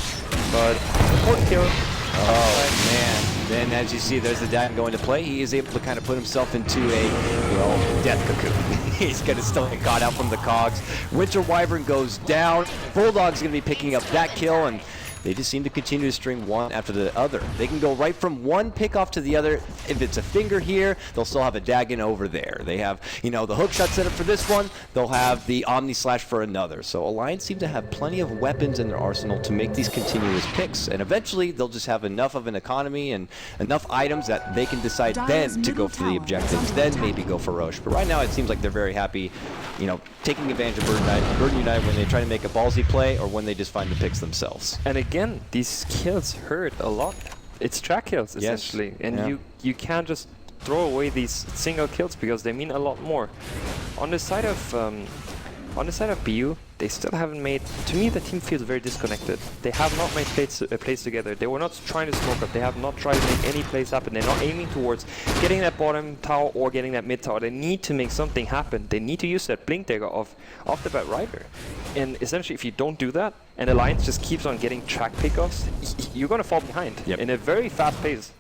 S4: But important kill.
S1: Oh man! Then, as you see, there's the Dagon going to play. He is able to kind of put himself into a death cocoon. He's going to still get caught out from the cogs. Winter Wyvern goes down. Bulldog's going to be picking up that kill, and they just seem to continue to string one after the other. They can go right from one pickoff to the other. If it's a finger here, they'll still have a Dagon over there. They have, the hook shot set up for this one. They'll have the Omni Slash for another. So Alliance seem to have plenty of weapons in their arsenal to make these continuous picks. And eventually, they'll just have enough of an economy and enough items that they can decide then to go for the objectives, then maybe go for Roche. But right now, it seems like they're very happy, taking advantage of Burn United when they try to make a ballsy play or when they just find the picks themselves.
S4: And again, these kills hurt a lot. it's track kills essentially, and you can't just throw away these single kills because they mean a lot more. On the side of BU, they still haven't made. To me, the team feels very disconnected. They have not made plays together. They were not trying to smoke up. They have not tried to make any plays happen. They're not aiming towards getting that bottom tower or getting that mid tower. They need to make something happen. They need to use that blink dagger off the bat rider. And essentially, if you don't do that, and Alliance just keeps on getting track pickoffs, you're going to fall behind in a very fast pace.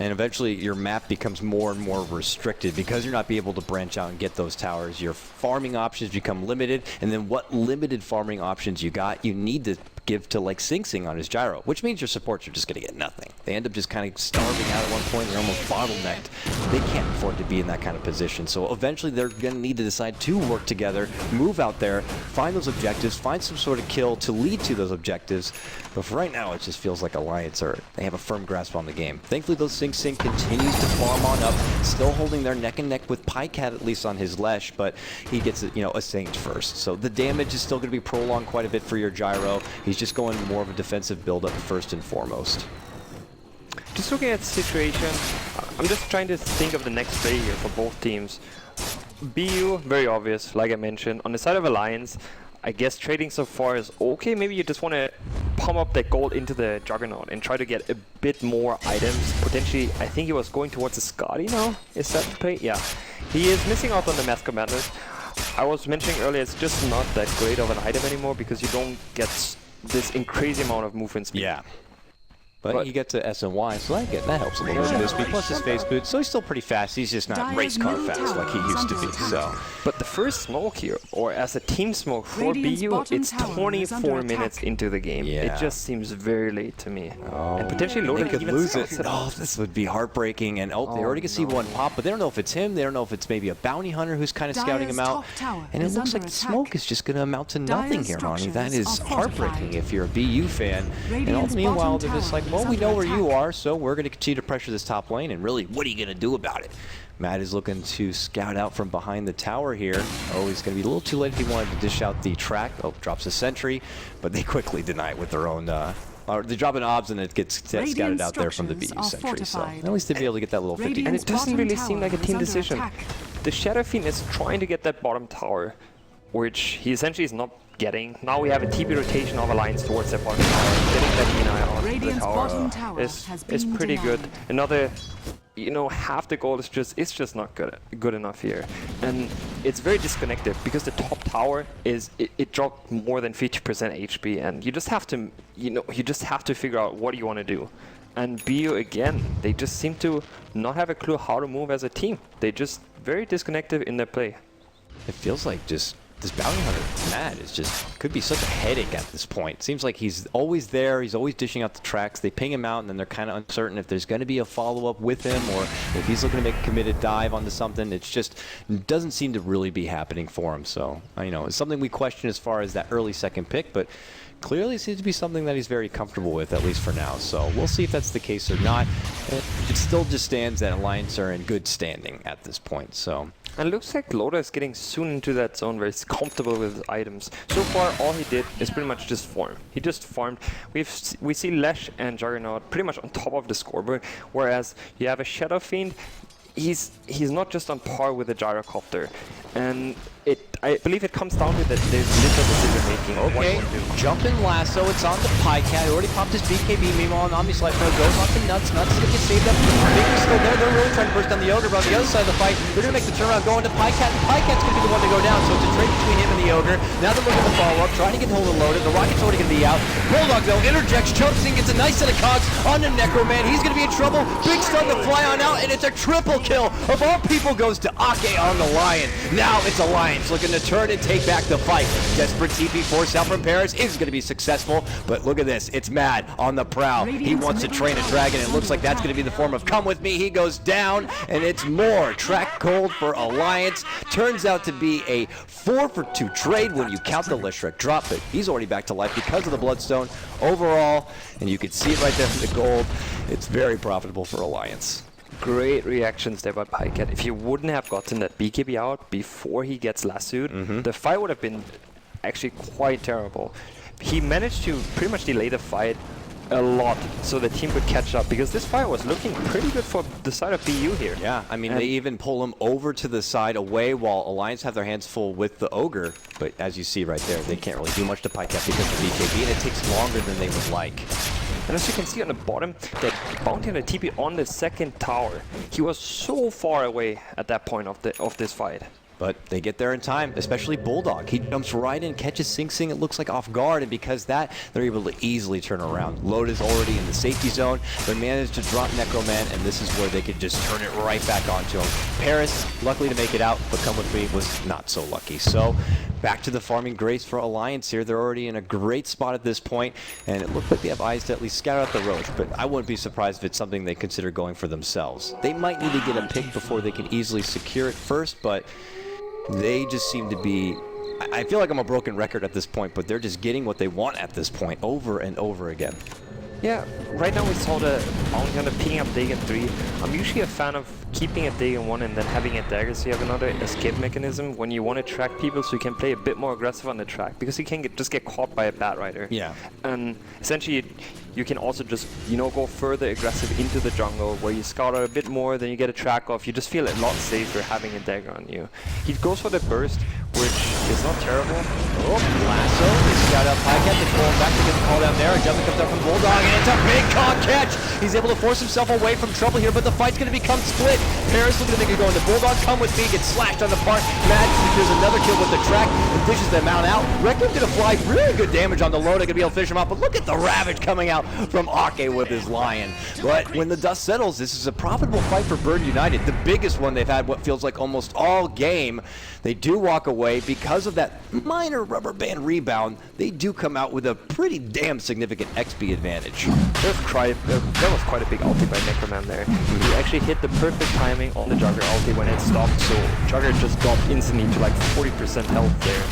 S1: And eventually your map becomes more and more restricted because you're not be able to branch out and get those towers. Your farming options become limited, and then what limited farming options you got, you need to give to like Sing Sing on his gyro, which means your supports are just going to get nothing. They end up just kind of starving out at one point. They're almost bottlenecked. They can't afford to be in that kind of position. So eventually they're going to need to decide to work together, move out there, find those objectives, find some sort of kill to lead to those objectives. But for right now, it just feels like Alliance they have a firm grasp on the game. Thankfully, those Sing Sing continues to farm on up, still holding their neck and neck with Pycat at least on his Lesh, but he gets a Sage first. So the damage is still going to be prolonged quite a bit for your gyro. He's just going more of a defensive build-up first and foremost.
S4: Just looking at the situation, I'm just trying to think of the next play here for both teams. BU, very obvious, like I mentioned. On the side of Alliance, I guess trading so far is okay. Maybe you just want to pump up that gold into the Juggernaut and try to get a bit more items. Potentially, I think he was going towards the Scotty now. Is that the play? Yeah. He is missing out on the Mask of Madness. I was mentioning earlier, it's just not that great of an item anymore because you don't get this crazy amount of movement speed.
S1: Yeah. But you get to SNY, so that helps a little bit. His speed plus his face boot, so he's still pretty fast. He's just not race car fast like he used to be. So,
S4: but the first smoke here, or as a team smoke for BU, it's 24 minutes into the game.
S1: Yeah.
S4: It just seems very late to me. And potentially Loader
S1: they could
S4: even
S1: lose it.
S4: sucks
S1: Oh, this would be heartbreaking. And they already can see one pop, but they don't know if it's him. They don't know if it's maybe a bounty hunter who's kind of scouting him out. And it looks like the smoke is just going to amount to nothing here, Ronnie. That is heartbreaking if you're a BU fan. And all the meanwhile, they're just like, well, we know where you are, so we're going to continue to pressure this top lane, and really, what are you going to do about it? Matt is looking to scout out from behind the tower here. Oh, he's going to be a little too late if he wanted to dish out the track. Oh, drops a sentry, but they quickly deny it with their own... they drop an obs and it gets scouted out there from the BU sentry, so at least they'd be able to get that little 50.
S4: And it doesn't really seem like a team decision. The Shadow Fiend is trying to get that bottom tower, which he essentially is not getting. Now we have a TP rotation of Alliance towards that bottom tower. Getting that Deny on the tower is pretty good. Another, half the goal is just not good enough here. And it's very disconnected because the top tower it dropped more than 50% HP, and you just have to figure out what you want to do. And BU again, they just seem to not have a clue how to move as a team. They just very disconnected in their play.
S1: It feels like just this bounty hunter, Matt, could be such a headache at this point. Seems like he's always there, he's always dishing out the tracks. They ping him out, and then they're kind of uncertain if there's going to be a follow-up with him or if he's looking to make a committed dive onto something. It's just doesn't seem to really be happening for him. So, it's something we question as far as that early second pick, but clearly seems to be something that he's very comfortable with, at least for now. So we'll see if that's the case or not. It still just stands that Alliance are in good standing at this point. So.
S4: And it looks like Loda is getting soon into that zone where he's comfortable with his items. So far, all he did is pretty much just farm. He just farmed. We see Lesh and Juggernaut pretty much on top of the scoreboard, whereas you have a Shadow Fiend. He's not just on par with the Gyrocopter. And I believe it comes down to that there's little decision making.
S1: Okay, jumping lasso, it's on the Pycat. He already popped his BKB. Meanwhile, Omni's Life goes on to Nuts. Nuts is going to get saved up. Big's still there. They're really trying to burst down the Ogre, but on the other side of the fight, they're going to make the turnaround going to Pycat. And Pycat's going to be the one to go down, so it's a trade between him and the Ogre. Now they're looking to follow up, trying to get hold of Loaded. The Rocket's already going to be out. Bulldog, though, interjects, chokes in, gets a nice set of cogs on the Necroman. He's going to be in trouble. Big stun to fly on out, and it's a triple kill. Of all people goes to Ake on the Lion. Now it's Alliance looking to turn and take back the fight. Desperate TP force out from Paris is going to be successful, but look at this. It's Mad on the prowl. He wants to train a dragon. It looks like that's going to be the form of come with me. He goes down, and it's more track gold for Alliance. Turns out to be a 4-for-2 trade when you count the Lishrak drop, but he's already back to life because of the Bloodstone overall, and you can see it right there from the gold. It's very profitable for Alliance.
S4: Great reactions there by Pycat. If you wouldn't have gotten that BKB out before he gets lassoed, the fight would have been actually quite terrible. He managed to pretty much delay the fight a lot so the team could catch up, because this fight was looking pretty good for the side of BU here.
S1: Yeah, I mean, they even pull him over to the side away while Alliance have their hands full with the Ogre. But as you see right there, they can't really do much to Pycat because of BKB, and it takes longer than they would like.
S4: And as you can see on the bottom, that Bounty on the TP on the second tower, he was so far away at that point of this fight.
S1: But they get there in time, especially Bulldog. He jumps right in, catches Sing Sing, it looks like off guard, and because that, they're able to easily turn around. Load is already in the safety zone. They managed to drop Necroman, and this is where they could just turn it right back onto him. Paris, luckily to make it out, but Come With Me was not so lucky. So, back to the farming grace for Alliance here. They're already in a great spot at this point, and it looks like they have eyes to at least scout out the Roche, but I wouldn't be surprised if it's something they consider going for themselves. They might need to get a pick before they can easily secure it first, but they just seem to be, I feel like I'm a broken record at this point, but they're just getting what they want at this point over and over again.
S4: Yeah, right now we saw the Bounty Hunter picking up Dagon 3. I'm usually a fan of keeping a Dagon 1 and then having a dagger so you have another escape mechanism when you want to track people, so you can play a bit more aggressive on the track, because you can just get caught by a Bat Rider.
S1: Yeah.
S4: And essentially you can also just, you know, go further aggressive into the jungle where you scout out a bit more, then you get a track off. You just feel a lot safer having a dagger on you. He goes for the burst, which is not terrible.
S1: Oh, Lasso, they scout out Pycat, they pull him back to get the call down there. A jump comes up from Bulldog, and it's a big con catch! He's able to force himself away from trouble here, but the fight's going to become split. Paris looking to make it go into Bulldog. Come With Me, gets slashed on the part. Mad secures another kill with the track and fishes them out. Reckon's going to fly really good damage on the load. Going to be able to fish him out, but look at the ravage coming out from Ake with his Lion. But when the dust settles, this is a profitable fight for Bird United, the biggest one they've had what feels like almost all game. They do walk away because of that minor rubber band rebound. They do come out with a pretty damn significant XP advantage.
S4: That was quite a big ulti by Necroman there. He actually hit the perfect timing on the Jugger ulti when it stopped, so Jugger just dropped instantly to like 40% health there.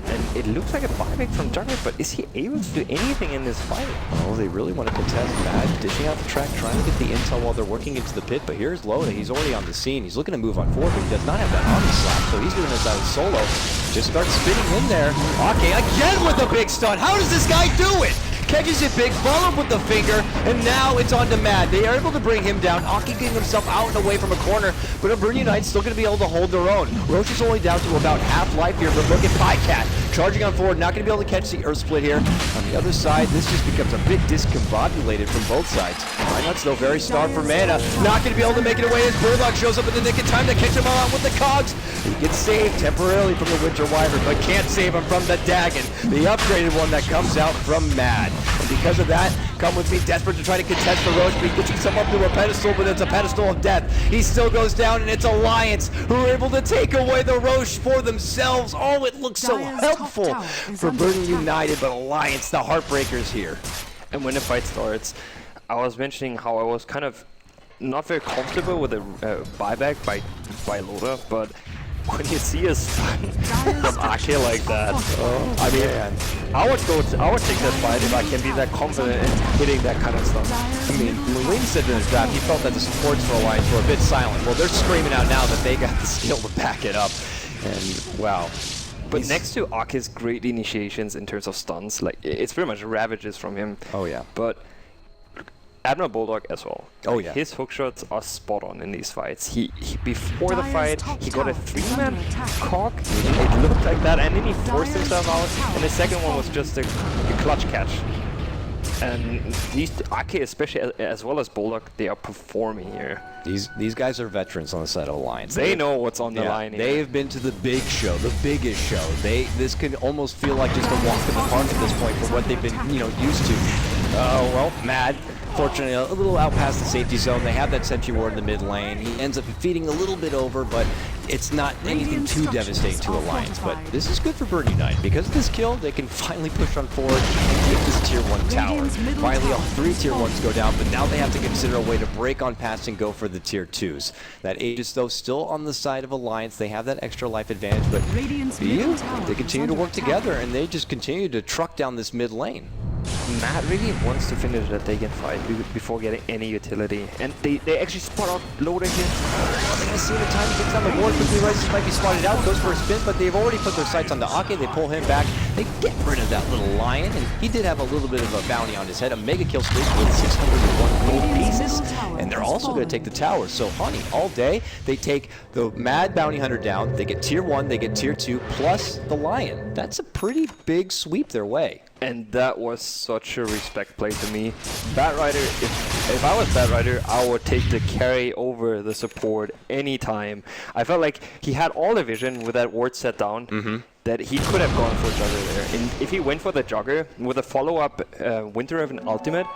S4: And it looks like a buyback from Jugger, but is he able to do anything in this fight?
S1: Oh, they really want to contest Mad, dishing out the track, trying to get the intel while they're working into the pit, but here's Loda. He's already on the scene. He's looking to move on forward, but he does not have that army slap, so he's doing this out of solo. Just starts spinning in there. Ake again with a big stun. How does this guy do it? Catches it big, followed with the finger, and now it's on to Mad. They are able to bring him down. Ake getting himself out and away from a corner, but Burn United's still going to be able to hold their own. Roche is only down to about half life here, but look at Pycat charging on forward, not going to be able to catch the Earth Split here. On the other side, this just becomes a bit discombobulated from both sides. Reinhardt's though very starved for mana, not going to be able to make it away as Bulldog shows up in the nick of time to catch him all out with the cogs. He gets saved temporarily from the Winter Wyvern, but can't save him from the Dagon, the upgraded one that comes out from Mad. And because of that, Come With Me desperate to try to contest the Roche, but he gets himself up to a pedestal, but it's a pedestal of death. He still goes down, and it's Alliance who are able to take away the Roche for themselves. Oh, it looks so helpful for Burn United, but Alliance, the Heartbreakers here.
S4: And when the fight starts, I was mentioning how I was kind of not very comfortable with a buyback by Loda, but when you see a stun from Ake like that, I mean, I would take that fight if I can be that confident in hitting that kind of stuff.
S1: I mean, Lane said in his draft he felt that the supports for Alliance were a bit silent. Well, they're screaming out now that they got the skill to back it up, and wow.
S4: But next to Ake's great initiations in terms of stuns, like it's pretty much ravages from him.
S1: Oh yeah.
S4: But Admiral Bulldog as well.
S1: Oh yeah.
S4: His hook shots are spot on in these fights. He before the fight, he got a 3-man cock. It looked like that, and then he forced himself out. And the second one was just a clutch catch. And these Ake, especially as well as Bulldog, they are performing here.
S1: These guys are veterans on the side of Alliance.
S4: They know what's on the line here.
S1: They've been to the big show, the biggest show. This can almost feel like just a walk in the park at this point for what they've been, used to. Oh well, Mad. Fortunately, a little out past the safety zone. They have that sentry ward in the mid lane. He ends up feeding a little bit over, but it's not anything too devastating to Alliance. But this is good for Burn United. Because of this kill, they can finally push on forward and take this tier 1 tower. Finally, all 3 tier 1s go down, but now they have to consider a way to break on past and go for the tier 2s. That Aegis, though, still on the side of Alliance. They have that extra life advantage, but BU, they continue to work together, and they just continue to truck down this mid lane.
S4: Matt really wants to finish that Dagon fight before getting any utility, and they actually spot out Loda here.
S1: They're going to see the time he gets on the board. Quickly Rises might be spotted out, goes for a spin, but they've already put their sights on the Ake. They pull him back. they get rid of that little lion, and he did have a little bit of a bounty on his head, a mega kill streak with 601 gold pieces, and they're also going to take the tower. So Honey, all day, they take the Mad Bounty Hunter down, they get tier 1, they get tier 2, plus the lion. That's a pretty big sweep their way.
S4: And that was such a respect play to me. Batrider, if I was Batrider, I would take the carry over the support anytime. I felt like he had all the vision with that ward set down that he could have gone for Jugger there. And if he went for the Jugger with a follow-up Winter Raven ultimate,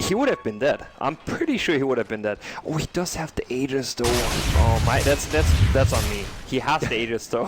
S4: he would have been dead. I'm pretty sure he would have been dead. Oh, he does have the Aegis though. Oh my, that's on me. He has the Aegis though.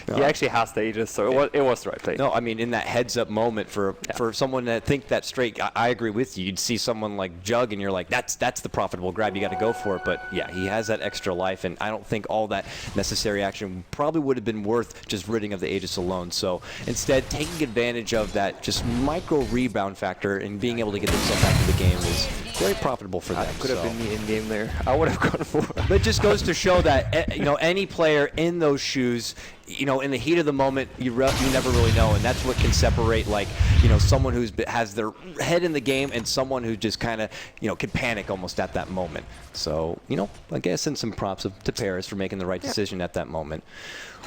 S4: He actually has the Aegis, so it was the right play.
S1: No, I mean, in that heads-up moment for someone to think that straight, I agree with you. You'd see someone like Jug, and you're like, that's the profitable grab. You got to go for it. But yeah, he has that extra life, and I don't think all that necessary action probably would have been worth just ridding of the Aegis alone. So instead, taking advantage of that just micro rebound factor and being able to get themselves back to the game was very profitable for them.
S4: Could have been me in game there. I would have gone for it.
S1: But it just goes to show that any player in those shoes, in the heat of the moment, you never really know, and that's what can separate someone who has their head in the game and someone who just kind of can panic almost at that moment. So I guess send some props to Paris for making the right decision at that moment.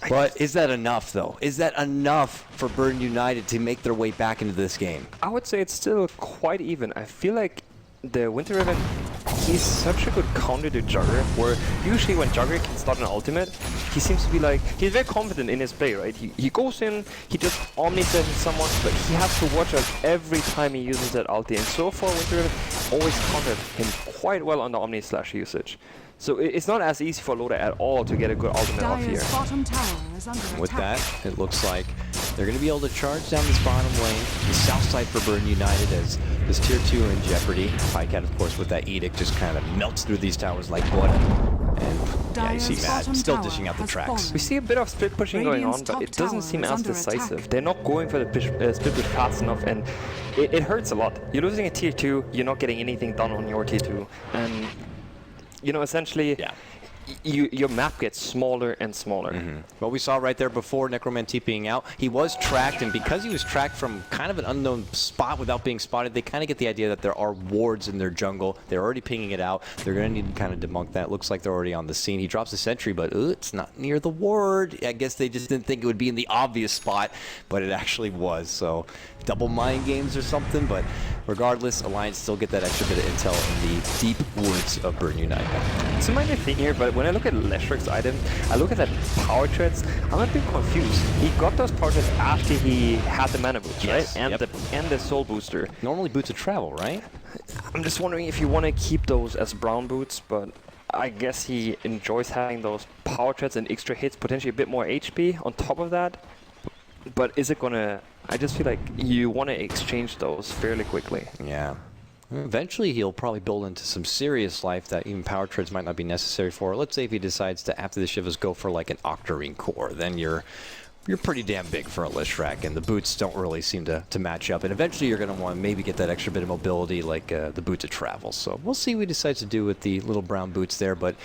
S1: But is that enough though? Is that enough for Burn United to make their way back into this game?
S4: I would say it's still quite even. I feel like the Winter Raven, he's such a good counter to Jugger, where usually when Jugger can start an ultimate, he seems to be he's very confident in his play, right? He goes in, he just omnipresses someone, but he has to watch out every time he uses that ulti. And so far, Winter Raven always countered him quite well on the Omni Slash usage. So it's not as easy for Loda at all to get a good ultimate off here.
S5: Bottom tower is under
S1: With
S5: attack.
S1: that, it looks like they're going to be able to charge down this bottom lane. The south side for Burn United as this tier 2 are in jeopardy. Pycat, of course, with that edict just kind of melts through these towers like butter. And yeah, you see Mad still dishing out the tracks.
S4: We see a bit of split pushing going on, but it doesn't seem as decisive. They're not going for the split push fast enough, and it hurts a lot. You're losing a tier 2, you're not getting anything done on your tier 2, and essentially, your map gets smaller and smaller.
S1: What we saw right there before Necroman TPing out, he was tracked, and because he was tracked from kind of an unknown spot without being spotted, they kind of get the idea that there are wards in their jungle. They're already pinging it out. They're going to need to kind of debunk that. Looks like they're already on the scene. He drops a sentry, but it's not near the ward. I guess they just didn't think it would be in the obvious spot, but it actually was. So double mind games or something, but regardless, Alliance still get that extra bit of intel in the deep woods of Burn United.
S4: It's a minor thing here, but when I look at Leshrek's item, I look at that power treads, I'm a bit confused. He got those power treads after he had the mana boost, right? And the soul booster.
S1: Normally boots of travel, right?
S4: I'm just wondering if you want to keep those as brown boots, but I guess he enjoys having those power treads and extra hits, potentially a bit more HP on top of that. But is it gonna... I just feel like you want to exchange those fairly quickly.
S1: Yeah. Eventually, he'll probably build into some serious life that even power treads might not be necessary for. Let's say if he decides to, after the Shivas, go for like an Octarine core, then you're pretty damn big for a Leshrac, and the boots don't really seem to match up. And eventually, you're going to want to maybe get that extra bit of mobility, like the boots of travel. So we'll see what he decides to do with the little brown boots there, but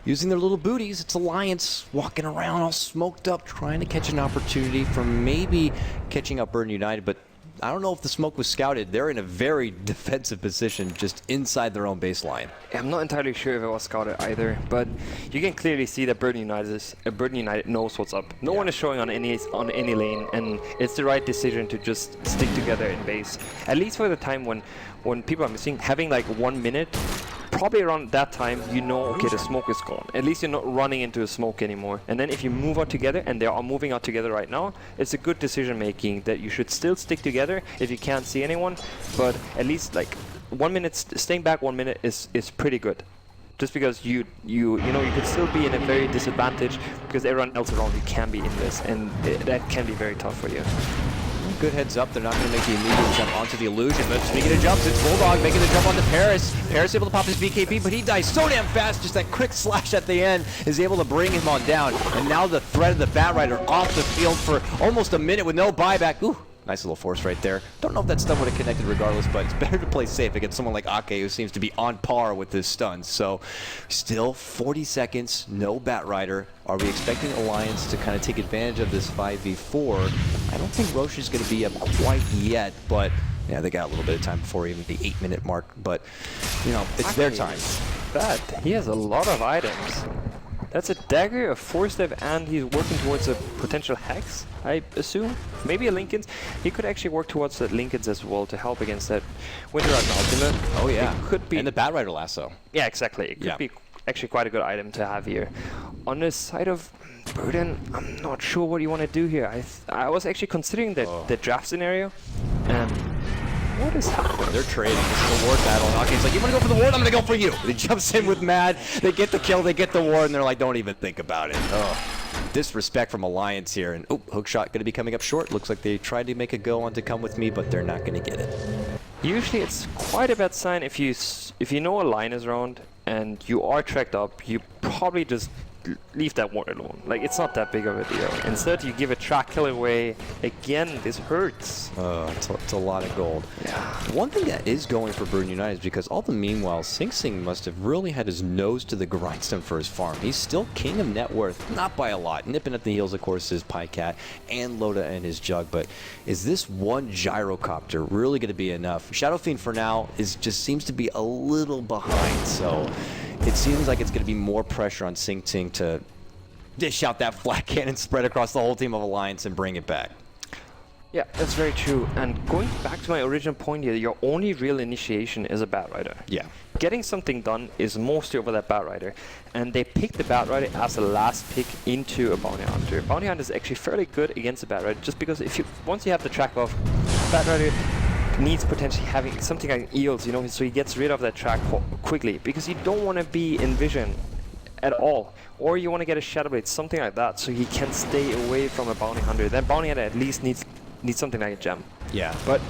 S1: using their little booties, it's Alliance walking around all smoked up, trying to catch an opportunity for maybe catching up Burn United, but I don't know if the smoke was scouted. They're in a very defensive position just inside their own baseline.
S4: I'm not entirely sure if it was scouted either, but you can clearly see that Burn United knows what's up. No one is showing on any lane, and it's the right decision to just stick together in base. At least for the time when people are missing, having like 1 minute, probably around that time, okay, the smoke is gone. At least you're not running into the smoke anymore. And then if you move out together, and they are moving out together right now, it's a good decision making that you should still stick together if you can't see anyone. But at least like 1 minute, staying back 1 minute is pretty good. Just because you could still be in a very disadvantage because everyone else around you can be in this, and that can be very tough for you.
S1: Good heads up, they're not going to make the immediate jump onto the illusion, but speaking of jumps, it's Bulldog making the jump onto Paris. Paris able to pop his BKB, but he dies so damn fast, just that quick slash at the end is able to bring him on down. And now the threat of the Batrider off the field for almost a minute with no buyback. Ooh, Nice little force right there. Don't know if that stun would have connected regardless, but it's better to play safe against someone like Ake, who seems to be on par with his stuns. So still 40 seconds, no Batrider. Are we expecting Alliance to kind of take advantage of this 5v4? I don't think Roche is going to be up quite yet, but yeah, they got a little bit of time before even the 8-minute mark. But, you know, it's their time.
S4: Bad. He has a lot of items. That's a dagger, a force step, and he's working towards a potential hex, I assume. Maybe a Linken's. He could actually work towards the Linken's as well to help against that Winter Dragon ultimate.
S1: Oh yeah,
S4: it could be.
S1: And the Batrider lasso.
S4: Yeah, exactly. It could be actually quite a good item to have here. On the side of Burden, I'm not sure what you want to do here. I was actually considering the draft scenario, and what is happening?
S1: They're trading. This is a ward battle. And Ake's like, you want to go for the ward? I'm going to go for you. And he jumps in with Mad. They get the kill. They get the ward. And they're like, don't even think about it. Oh, disrespect from Alliance here. And, oh, hookshot going to be coming up short. Looks like they tried to make a go on to come with me, but they're not going to get it.
S4: Usually it's quite a bad sign if you know a line is around and you are tracked up, you probably just leave that ward alone. Like, it's not that big of a deal. Instead, you give a track kill away. Again, this hurts.
S1: It's a lot of gold.
S4: Yeah.
S1: One thing that is going for Burden United is because all the meanwhile, Sing Sing must have really had his nose to the grindstone for his farm. He's still king of net worth, not by a lot. Nipping at the heels, of course, is Pycat and Loda and his Jug. But is this one gyrocopter really going to be enough? Shadow Fiend for now just seems to be a little behind. So it seems like it's going to be more pressure on Sing Sing to dish out that flat cannon, spread across the whole team of Alliance, and bring it back.
S4: Yeah, that's very true. And going back to my original point here, your only real initiation is a Batrider.
S1: Yeah.
S4: Getting something done is mostly over that Batrider. And they picked the Batrider as the last pick into a Bounty Hunter. Bounty Hunter is actually fairly good against a Batrider, just because once you have the track off, Batrider needs potentially having something like eels, you know, so he gets rid of that track quickly, because you don't want to be in vision at all, or you want to get a Shadow Blade, something like that, so he can stay away from a Bounty Hunter. Then Bounty Hunter at least needs something like a gem.
S1: Yeah.
S4: But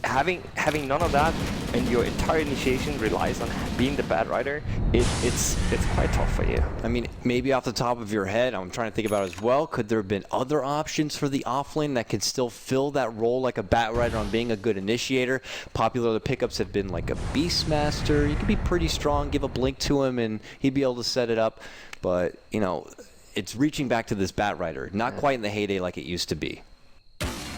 S4: having none of that, and your entire initiation relies on being the Batrider, it's quite tough for you.
S1: I mean, maybe off the top of your head, I'm trying to think about it as well, could there have been other options for the offlane that could still fill that role like a Batrider on being a good initiator? Popular pickups have been like a Beastmaster. You could be pretty strong, give a blink to him, and he'd be able to set it up. But, you know, it's reaching back to this Batrider. Not quite in the heyday like it used to be.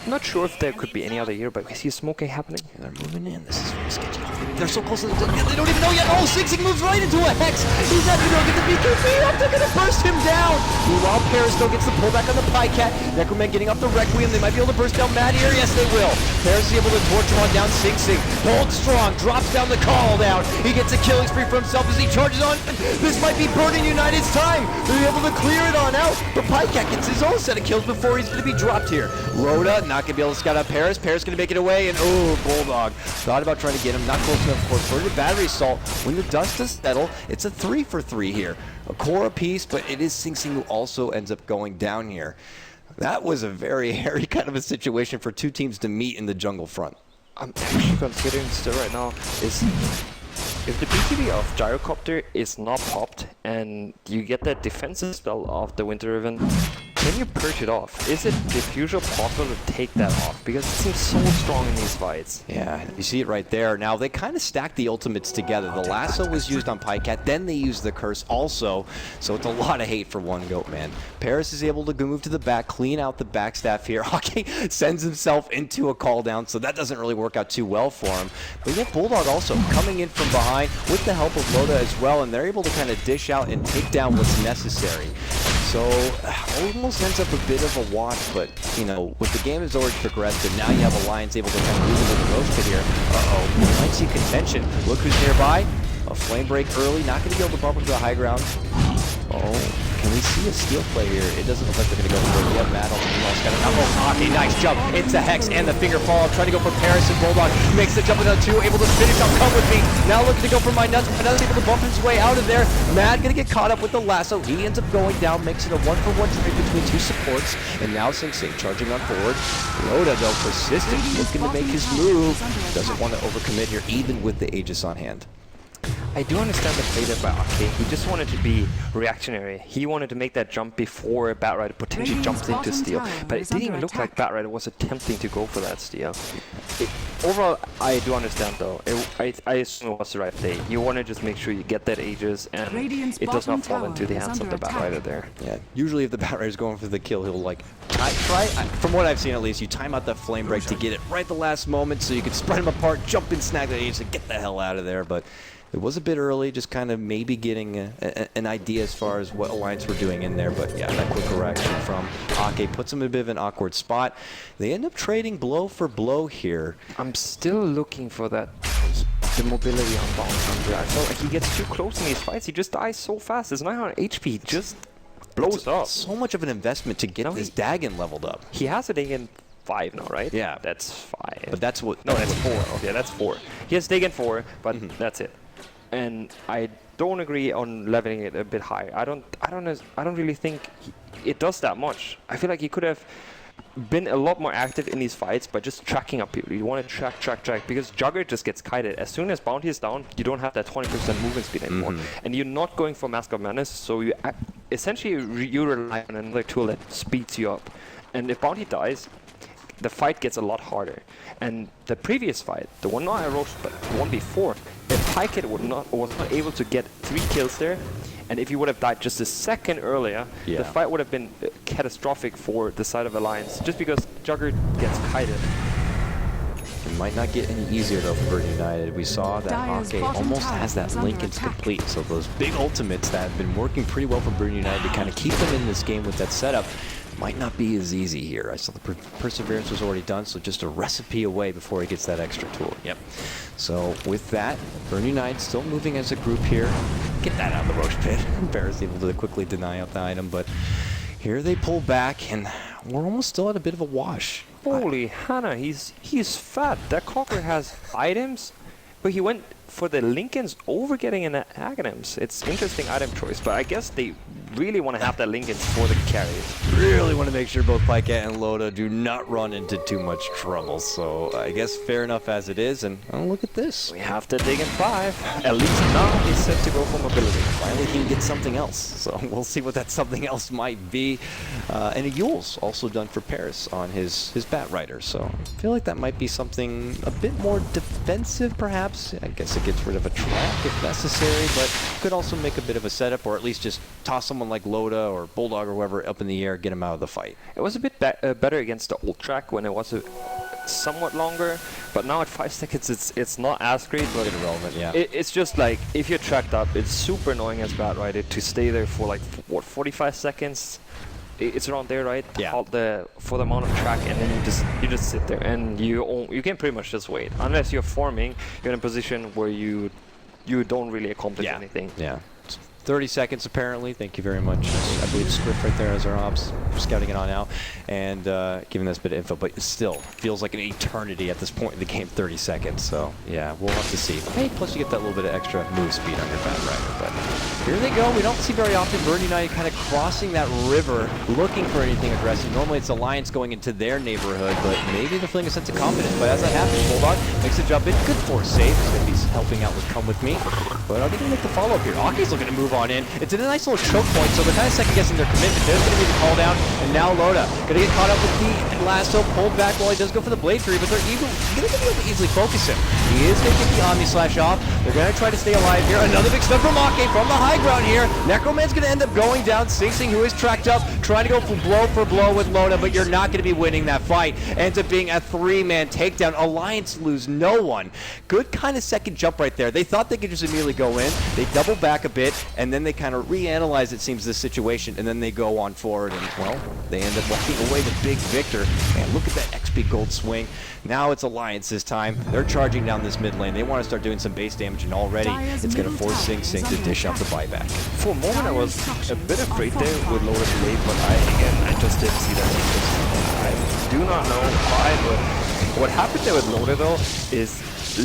S4: I'm not sure if there could be any other hero, but we see smoking happening.
S1: Yeah, they're moving in. This is very sketchy. They're so close to the... They don't even know yet. Oh, Sing Sing moves right into a Hex. He's not even going to get the BKB up. They're going to burst him down. Meanwhile, Paris still gets the pullback on the Pycat. Necroman getting up the Requiem. They might be able to burst down Mad here. Yes, they will. Paris is able to torch him on down Sing Sing. Holds strong. Drops down the call down. He gets a killing spree for himself as he charges on. This might be Burden United's time. They're able to clear it on out. But Pycat gets his own set of kills before he's going to be dropped here. Rhoda not going to be able to scout out Paris. Paris going to make it away. And oh, Bulldog. Thought about trying to get him. Not close enough, of course. For the battery assault. When the dust does settle, it's a 3 for 3 here. A core apiece, but it is Sing Sing who also ends up going down here. That was a very hairy kind of a situation for two teams to meet in the jungle front.
S4: I'm actually considering still right now is if the BKB of Gyrocopter is not popped and you get that defensive spell of the Winter Riven, can you purge it off? Is it diffusal possible to take that off? Because it seems so strong in these fights.
S1: Yeah, you see it right there. Now, they kind of stacked the ultimates together. The lasso was used on Pycat, then they used the curse also, so it's a lot of hate for one goat, man. Paris is able to move to the back, clean out the backstaff here. Hockey sends himself into a call down, so that doesn't really work out too well for him. But yet Bulldog also coming in from behind with the help of Loda as well, and they're able to kind of dish out and take down what's necessary. So, almost ends up a bit of a wash, but, you know, with the game has already progressed, and now you have Alliance able to kind of move into the Roach pit here. Uh-oh, we might see contention. Look who's nearby. A flame break early, not going to be able to bump into the high ground. Oh, can we see a steal play here? It doesn't look like they're going to go for it. We have Matt on the meanwhile. Got a okay, nice jump. It's the Hex and the finger fall. Trying to go for Paris and Bulldog. Makes the jump into 2, able to finish up. Come with me. Now looking to go for my nuts. Another able to bump his way out of there. Matt going to get caught up with the lasso. He ends up going down, makes it a 1-for-1 trade between two supports. And now Sing Sing charging on forward. Rhoda, though, persistent, looking to make his move. Doesn't want to overcommit here, even with the Aegis on hand.
S4: I do understand the play there by Arcade. He just wanted to be reactionary. He wanted to make that jump before Batrider potentially jumps into steal. But it didn't even look like Batrider was attempting to go for that steal. Overall, I do understand though. I assume it was the right play. You want to just make sure you get that Aegis and it does not fall into the hands of the Batrider there.
S1: Yeah, usually if the Batrider's going for the kill, he'll like from what I've seen at least, you time out that flame break to get it right at the last moment so you can spread them apart, jump and snag the Aegis and get the hell out of there. But it was a bit early, just kind of maybe getting an idea as far as what Alliance were doing in there. But yeah, that quick correction from Ake puts him in a bit of an awkward spot. They end up trading blow for blow here.
S4: I'm still looking for the mobility on Bounce Hunter. I felt like he gets too close in these fights. He just dies so fast. His 900 HP just blows up.
S1: So much of an investment to get this Dagon leveled up.
S4: He has a Dagon 5 now, right?
S1: Yeah.
S4: That's 5.
S1: But that's what...
S4: No, that's 4. Okay, that's 4. He has Dagon 4, but that's it. And I don't agree on leveling it a bit higher. I don't really think it does that much. I feel like he could have been a lot more active in these fights by just tracking up people. You want to track, because Jugger just gets kited. As soon as Bounty is down, you don't have that 20% movement speed anymore. And you're not going for Mask of Madness, so you essentially you rely on another tool that speeds you up. And if Bounty dies, the fight gets a lot harder. And the previous fight, the one I wrote, but the one before, if Pykit was not able to get 3 kills there, and if he would have died just a second earlier, the fight would have been catastrophic for the side of Alliance, just because Jugger gets kited.
S1: It might not get any easier though for Burn United. We saw that Ake almost has that Lincoln's complete, so those big ultimates that have been working pretty well for Burn United to kind of keep them in this game with that setup might not be as easy here. I saw the Perseverance was already done, so just a recipe away before he gets that extra tool. Yep. So with that, Burn United still moving as a group here. Get that out of the Roche pit. Bear's able to quickly deny out the item, but here they pull back, and we're almost still at a bit of a wash.
S4: Holy Hannah, he's fat. That Conqueror has items, but he went for the Lincolns over getting an Aghanims. It's interesting item choice, but I guess they really want to have that Lincolns for the carries.
S1: Really want to make sure both Pycat and Loda do not run into too much trouble. So I guess fair enough as it is. And oh, look at this.
S4: We have to dig in 5. At least now he's set to go for mobility.
S1: Finally he can get something else. So we'll see what that something else might be. And a Yule's also done for Paris on his Bat Rider. So I feel like that might be something a bit more defensive perhaps. I guess it gets rid of a track if necessary, but could also make a bit of a setup, or at least just toss someone like Loda or Bulldog or whoever up in the air, get him out of the fight.
S4: It was a bit better against the old track when it was somewhat longer, but now at 5 seconds it's not as great. But
S1: irrelevant, yeah.
S4: It's just like if you're tracked up, it's super annoying as Bat Rider to stay there for like what 45 seconds. It's around there, right?
S1: Yeah.
S4: For the amount of track, and then you just sit there and you can pretty much just wait. Unless you're farming, you're in a position where you don't really accomplish anything.
S1: Yeah. 30 seconds apparently. Thank you very much. I believe Swift right there as our ops, scouting it on out and giving us a bit of info, but it still feels like an eternity at this point in the game, 30 seconds. So yeah, we'll have to see. Hey, plus you get that little bit of extra move speed on your Bat Rider. But here they go. We don't see very often Burn United kind of crossing that river, looking for anything aggressive. Normally it's Alliance going into their neighborhood, but maybe they're feeling a sense of confidence. But as that happens, Bulldog makes the jump in. Good force save. He's going to be helping out with Come With Me. But are they going to make the follow-up here? Ake's looking to move on in. It's a nice little choke point, so they're kind of second-guessing their commitment. There's going to be the call down, and now Loda going to get caught up with the lasso, pulled back while he does go for the Blade Fury, but they're going to be able to easily focus him. He is going to get the Omni Slash off. They're going to try to stay alive here. Another big step from Ake from the high ground here. Necroman's going to end up going down. Sing Sing, who is tracked up, trying to go for blow with Loda, but you're not going to be winning that fight. Ends up being a 3-man takedown. Alliance lose no one. Good kind of second jump right there. They thought they could just immediately go in. They double back a bit, and then they kind of reanalyze, it seems, this situation, and then they go on forward, and, well, they end up walking away the big victor. And look at that XP gold swing. Now it's Alliance's time. They're charging down this mid lane. They want to start doing some base damage, and already it's going to force Sing Sing to dish out the buyback.
S4: For a moment I was a bit afraid there with Loda Blade, but I just didn't see that. I do not know why, but what happened there with Loda though is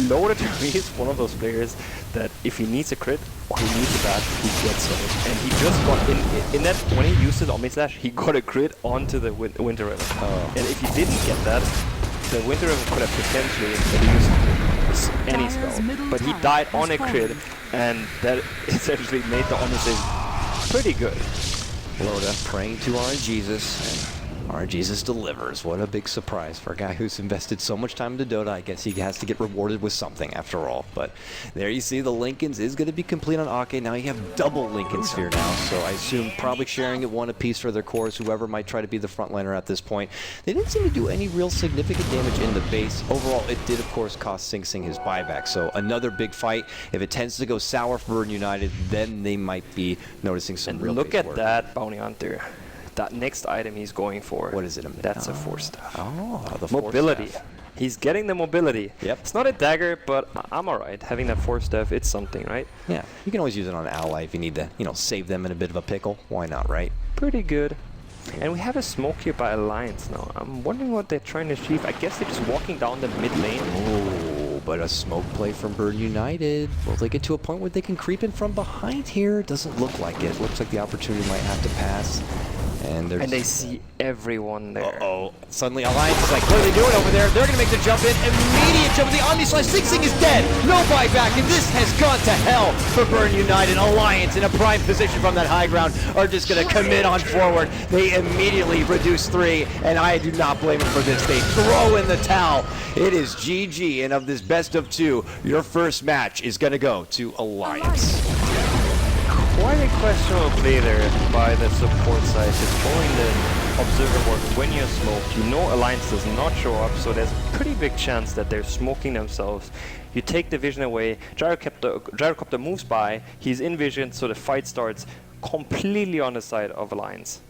S4: Loda to me is one of those players that if he needs a crit or he needs a bat, he gets it. And he just got in that, when he used his Omni Slash, he got a crit onto the Winter River. And if he didn't get that, the Winter River could have potentially used any spell. But he died on a crit and that essentially made the Odyssey pretty good.
S1: Loda praying to RNGesus, and RNGesus delivers. What a big surprise for a guy who's invested so much time into Dota. I guess he has to get rewarded with something after all. But there you see the Lincolns is going to be complete on Ake. Now you have double Lincoln Sphere now, so I assume probably sharing it one apiece for their cores, whoever might try to be the frontliner at this point. They didn't seem to do any real significant damage in the base. Overall, it did, of course, cost Sing Sing his buyback. So another big fight. If it tends to go sour for Burn United, then they might be noticing some real
S4: Look
S1: base
S4: at
S1: work.
S4: that bounty hunter. That next item he's going for.
S1: What is it?
S4: That's a 4-staff.
S1: Oh, the 4-staff.
S4: Mobility. He's getting the mobility.
S1: Yep.
S4: It's not a dagger, but I'm alright. Having that 4-staff, it's something, right?
S1: Yeah, you can always use it on an ally if you need to, save them in a bit of a pickle. Why not, right?
S4: Pretty good. And we have a smoke here by Alliance now. I'm wondering what they're trying to achieve. I guess they're just walking down the mid lane.
S1: Oh, but a smoke play from Burn United. Will they get to a point where they can creep in from behind here? Doesn't look like it. Looks like the opportunity might have to pass. And
S4: they see everyone there.
S1: Uh-oh. Suddenly Alliance is like, what are they doing over there? They're going to make the jump in. Immediate jump with the Omni Slash. Sing Sing is dead. No buyback. And this has gone to hell for Burn United. Alliance in a prime position from that high ground are just going to commit on forward. They immediately reduce 3. And I do not blame them for this. They throw in the towel. It is GG. And of this best of 2, your first match is going to go to Alliance.
S4: Quite a questionable play there by the support side, just following the observer work when you're smoked. You know Alliance does not show up, so there's a pretty big chance that they're smoking themselves. You take the vision away, Gyrocopter moves by, he's in vision, so the fight starts completely on the side of Alliance.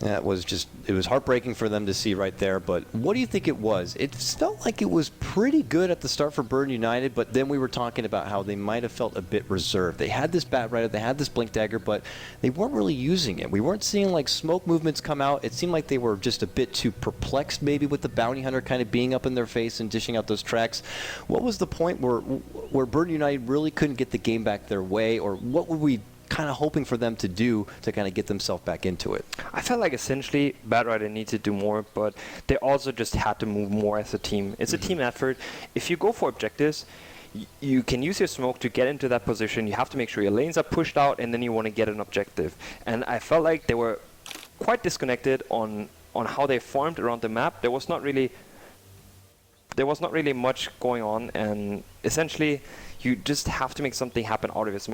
S1: That was it was heartbreaking for them to see right there, but what do you think it was? It felt like it was pretty good at the start for Burn United, but then we were talking about how they might have felt a bit reserved. They had this Bat Rider, they had this Blink Dagger, but they weren't really using it. We weren't seeing like smoke movements come out. It seemed like they were just a bit too perplexed maybe with the Bounty Hunter kind of being up in their face and dishing out those tracks. What was the point where Burn United really couldn't get the game back their way, or what were we kind of hoping for them to do to kind of get themselves back into it?
S4: I felt like essentially Bat Rider needs to do more, but they also just had to move more as a team. It's a team effort. If you go for objectives, you can use your smoke to get into that position. You have to make sure your lanes are pushed out, and then you want to get an objective. And I felt like they were quite disconnected on how they formed around the map. There was not really much going on, and essentially you just have to make something happen out of it.